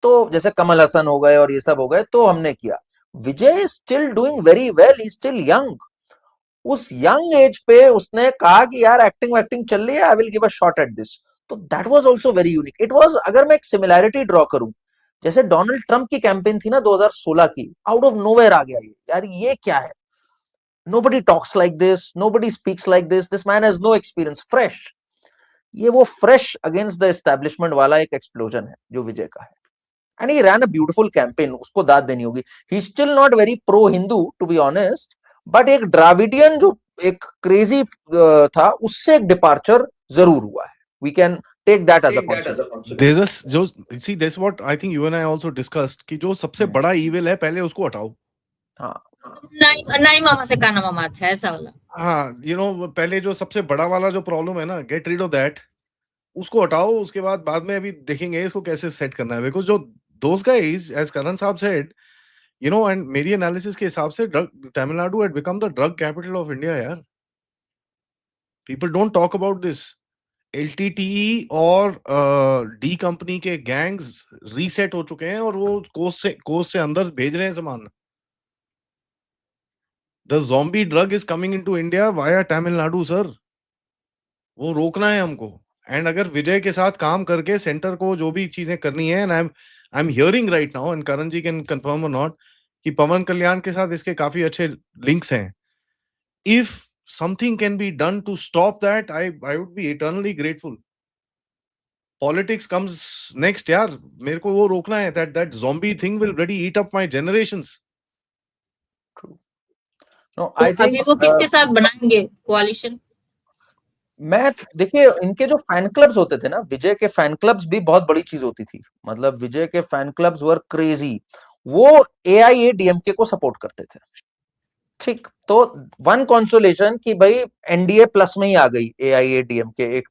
तो जैसे कमल हसन हो गए और ये सब हो गए, तो हमने किया। Vijay is still doing very well, he still young. उस यंग एज पे उसने कहा कि यार एक्टिंग वैक्टिंग चल रही है, I will give a shot at this. तो that was also very unique. It was, अगर मैं एक सिमिलैरिटी ड्रॉ करूं, जैसे डोनाल्ड ट्रंप की कैंपेन थी ना 2016 की, आउट ऑफ नोवेयर आ गया ये, यार ये क्या है, nobody talks like this, nobody speaks like this man has no experience, fresh। ये वो फ्रेश अगेंस्ट द एस्टैब्लिशमेंट वाला एक एक्सप्लोजन है जो विजय का है। And he ran a beautiful campaign, उसको दाद देनी होगी। He still not very pro Hindu to be honest, but एक द्राविडियन जो एक क्रेजी था, उससे एक डिपार्चर जरूर हुआ है। We can take that as a concept. जो see this what I think you and I also discussed कि जो सबसे बड़ा ईविल है पहले उसको हटाओ। हाँ, नाई मामा से काना मामा अच्छा, ऐसा वाला। हाँ, पहले जो सबसे बड़ा वाला जो प्रॉब्लम है ना, गेट रीड ऑफ दैट, उसको हटाओ। उसके बाद में अभी देखेंगे इसको कैसे सेट करना है। बिकॉज जो those guys, as Karan साहब said, and मेरी एनालिसिस के हिसाब से Tamil Nadu had become the drug capital of India यार। People don't talk about this. LTTE और डी कंपनी के गैंग्स रीसेट हो चुके हैं और वो कोस्ट से अंदर भेज रहे हैं सामान। The zombie drug is coming into India via Tamil Nadu sir. वो रोकना है हमको। एंड अगर विजय के साथ काम करके सेंटर को जो भी चीजें करनी है, and I am hearing right now, and Karan ji can confirm or not, कि पवन कल्याण के साथ इसके काफी अच्छे लिंक्स हैं। If something can be done to stop that, I would be eternally grateful. Politics comes next यार, मेरे को वो रोकना है। That zombie thing will ready eat up my generations. No तो आई थिंक अभी वो किसके साथ बनाएंगे कोalition? मैं देखिए, इनके जो फैन क्लब्स होते थे ना, विजय के फैन क्लब्स भी बहुत बड़ी चीज होती थी। मतलब विजय के फैन क्लब्स वर क्रेजी। वो AIADMK को सपोर्ट करते थे। ठीक, तो वन कंसोलेशन कि भाई एनडीए प्लस में ही आ गई AIADMK एक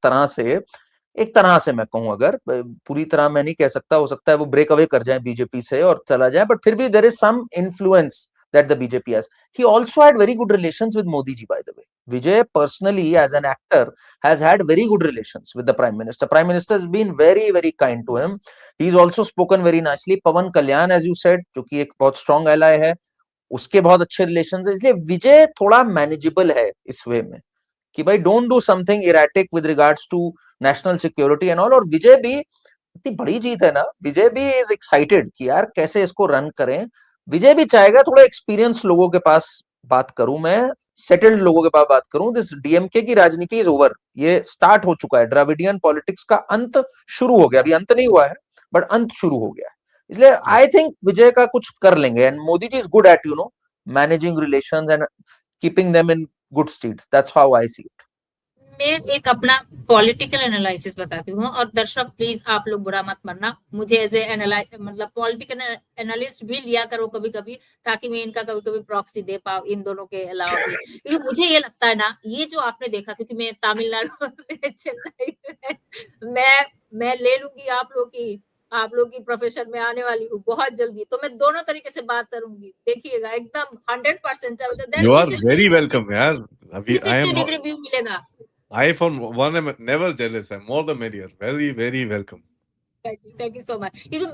तरह से मैं कहूं, अगर पूरी तरह मैं नहीं कह सकता, हो सकता है वो ब्रेक अवे कर जाए बीजेपी से और चला जाए, बट फिर भी there is some influence that the BJP has. He also had very good relations with Modi ji, by the way. Vijay personally, as an actor, has had very good relations with the Prime Minister. Prime Minister has been very, very kind to him. He's also spoken very nicely. Pawan Kalyan, as you said, जो कि एक बहुत strong ally है, उसके बहुत अच्छे relations है, इसलिए विजय थोड़ा manageable है इस वे में कि भाई don't do something erratic with regards to national security and all. और विजय भी इतनी बड़ी जीत है ना, विजय भी is excited कि यार कैसे इसको रन करें। विजय भी चाहेगा थोड़ा एक्सपीरियंस लोगों के पास बात करूं, मैं सेटल्ड लोगों के पास बात करूं। दिस डीएमके की राजनीति इज ओवर, ये स्टार्ट हो चुका है। द्रविडियन पॉलिटिक्स का अंत शुरू हो गया, अभी अंत नहीं हुआ है बट अंत शुरू हो गया है। इसलिए आई थिंक विजय का कुछ कर लेंगे। And Modi ji is good at managing relations and keeping them in good state. That's how I see it. मैं एक अपना पॉलिटिकल एनालिसिस बताती हूँ, और दर्शक प्लीज आप लोग बुरा मत मानना, मुझे एज ए मतलब पॉलिटिकल एनालिस्ट भी लिया करो कभी कभी, ताकि मैं इनका कभी कभी प्रॉक्सी दे पाऊँ इन दोनों के अलावा भी। क्योंकि मुझे ये लगता है ना, ये जो आपने देखा, क्योंकि मैं तमिलनाडु में, चेन्नई में, मैं ले लूंगी आप लोग की प्रोफेशन में आने वाली हूँ बहुत जल्दी, तो मैं दोनों तरीके से बात करूंगी, देखिएगा एकदम 100%। You are very welcome यार। अभी I 360 am डिग्री व्यू मिलेगा। I for one am never jealous. I'm more the merrier. Very, very welcome. Thank you so much. क्योंकि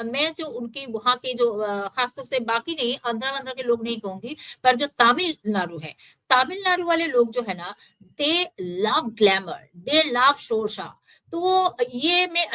मैं जो उनकी वहां के जो खासतौर से, बाकी नहीं, आंध्र के लोग नहीं कहूंगी, पर जो तमिलनाडु है, तमिलनाडु वाले लोग जो है ना, they love glamour, they love शोरशा। तो ये मैं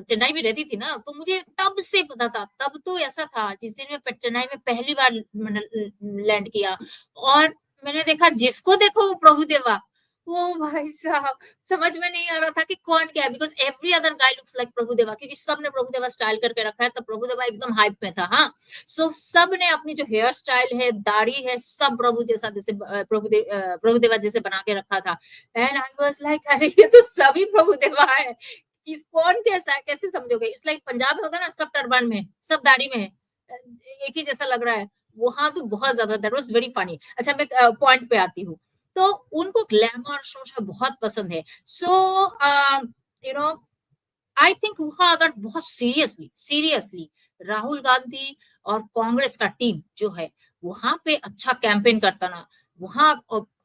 चेन्नई में रहती थी ना, तो मुझे तब से पता था। तब तो ऐसा था, जिस दिन मैं चेन्नई में पहली बार लैंड किया और मैंने देखा, जिसको देखो वो प्रभु देवा। ओ भाई साहब, समझ में नहीं आ रहा था कि कौन क्या है, because every other guy looks like Prabhudeva, क्योंकि सबने प्रभुदेवा स्टाइल करके रखा है, तब प्रभुदेवा एकदम हाइप में था। हाँ, सो सब ने अपनी जो हेयर स्टाइल है, दाढ़ी है, सब प्रभु जैसा, जैसे प्रभुदेवा जैसे बना के रखा था। एंड आई वाज लाइक, अरे ये तो सभी प्रभुदेवा है, किस कौन कैसा है, कैसे समझोगे। इट्स लाइक पंजाब में होता है ना, सब टर्बान में, सब दाढ़ी में है, एक ही जैसा लग रहा है। वहां तो बहुत ज्यादा, दैट वाज वेरी फनी। अच्छा, मैं पॉइंट पे आती हूँ। तो उनको ग्लैमर शो बहुत पसंद है। So you know I think वहां अगर बहुत सीरियसली राहुल गांधी और कांग्रेस का टीम जो है, वहां पे अच्छा कैंपेन करता ना, वहां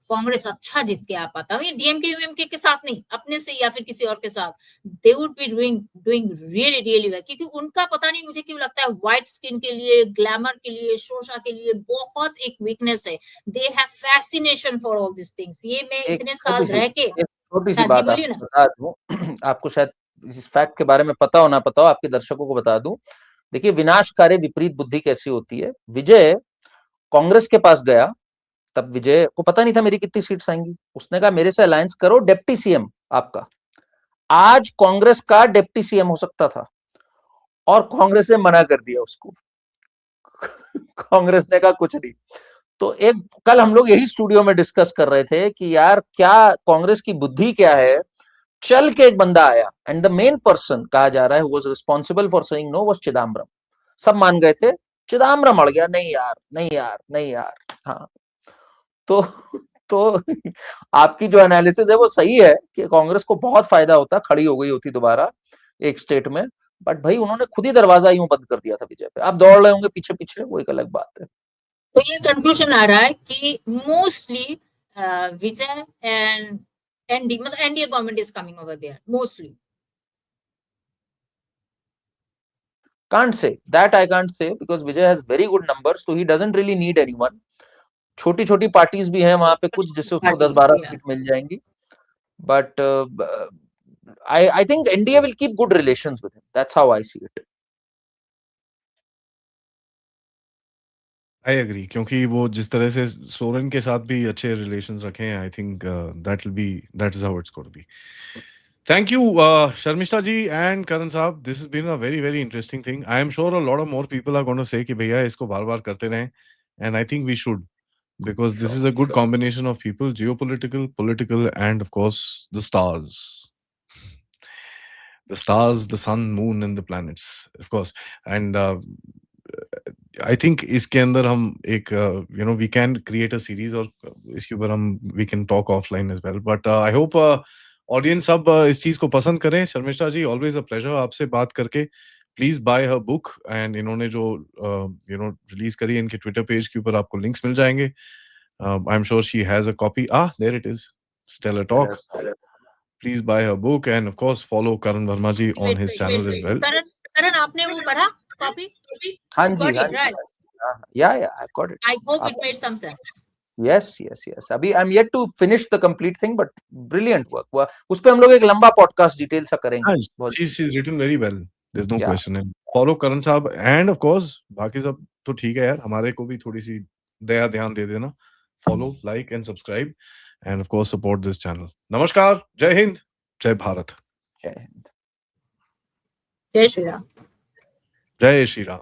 कांग्रेस अच्छा जीत के आ पाता। डीएमके यूएमके के साथ नहीं, अपने से या फिर किसी और के साथ, they would be doing really well. क्योंकि उनका पता नहीं, मुझे क्यों लगता है, व्हाइट स्किन के लिए, ग्लैमर के लिए, शोशा के लिए बहुत एक वीकनेस है। They have fascination for all this things. ये मैं इतने साल रह के, छोटी सी हाँ जी बात बोलिए आपको ना। बता दूं, आपको शायद इस फैक्ट के बारे में पता हो ना पता हो, आपके दर्शकों को बता दूं। देखिए, विनाशकारी विपरीत बुद्धि कैसी होती है। विजय कांग्रेस के पास गया, तब विजय को पता नहीं था मेरी कितनी सीट्स आएंगी। उसने कहा मेरे से अलायंस करो, डेप्टी सीएम आपका। आज कांग्रेस का डेप्टी सीएम हो सकता था और कांग्रेस ने मना कर दिया उसको। कांग्रेस ने कहा कुछ नहीं। तो एक कल हम लोग यही स्टूडियो में डिस्कस कर रहे थे कि यार क्या कांग्रेस की बुद्धि क्या है। चल के एक बंदा आया, एंड द मेन पर्सन कहा जा रहा है was responsible for saying no was Chidambaram. सब मान गए थे, चिदम्बरम अड़ गया, नहीं यार, नहीं यार, नहीं यार। हाँ, तो तो आपकी जो एनालिसिस है वो सही है कि कांग्रेस को बहुत फायदा होता, खड़ी हो गई होती दोबारा एक स्टेट में, बट भाई उन्होंने खुद ही दरवाजा यूं बंद कर दिया था विजय पे। आप दौड़ रहे होंगे पीछे पीछे, वो एक अलग बात है। तो ये कंक्लूजन आ रहा है कि mostly Vijay and NDA government is coming over there mostly. Can't say that. I can't say because Vijay has very good numbers, so he doesn't really need anyone. छोटी छोटी पार्टीज भी हैं वहां पे कुछ, जिससे उसको 10-12 सीट मिल जाएंगी. But I think NDA will keep good relations with him. That's how I see it. I agree, क्योंकि वो जिस तरह से सोरेन के साथ भी अच्छे रिलेशंस रखे हैं, I think that is how it's going to be. Thank you, Sharmishta ji and Karan saab. This has been a very, very interesting thing. I am sure a lot of more people are going to say कि भैया इसको बार-बार करते रहें, and I think we should, because this is a good combination of people, geopolitical, political, and of course the stars. The stars, the sun, moon, and the planets, of course. And I think इसके अंदर हम एक we can create a series, और इसके ऊपर हम we can talk offline as well. But I hope audience सब इस चीज को पसंद करें. शर्मिष्ठा जी, ऑलवेज अ प्लेजर आपसे बात करके. Please buy her book, and इन्होंने जो रिलीज करी, इनके ट्विटर पेज के ऊपर आपको लिंक्स मिल जाएंगे. I am sure she has a copy. There it is, stellar talk. Please buy her book, and of course follow Karan Verma ji on his channel as well. Karan, आपने वो पढ़ा कॉपी? हाँ जी, yeah, I've got it. I hope it made some sense. Yes. अभी I'm yet to finish the complete thing, but brilliant work. उस पे हम लोग एक लंबा पॉडकास्ट डिटेल सा करेंगे. She's written very well. There's no question. And follow Karan साहब, and of course बाकी सब तो ठीक है यार, हमारे को भी थोड़ी सी दया ध्यान दे देना. Follow, like and subscribe, and of course support this channel. नमस्कार, जय हिंद, जय भारत. जय हिंद, जय श्री राम. जय श्री राम.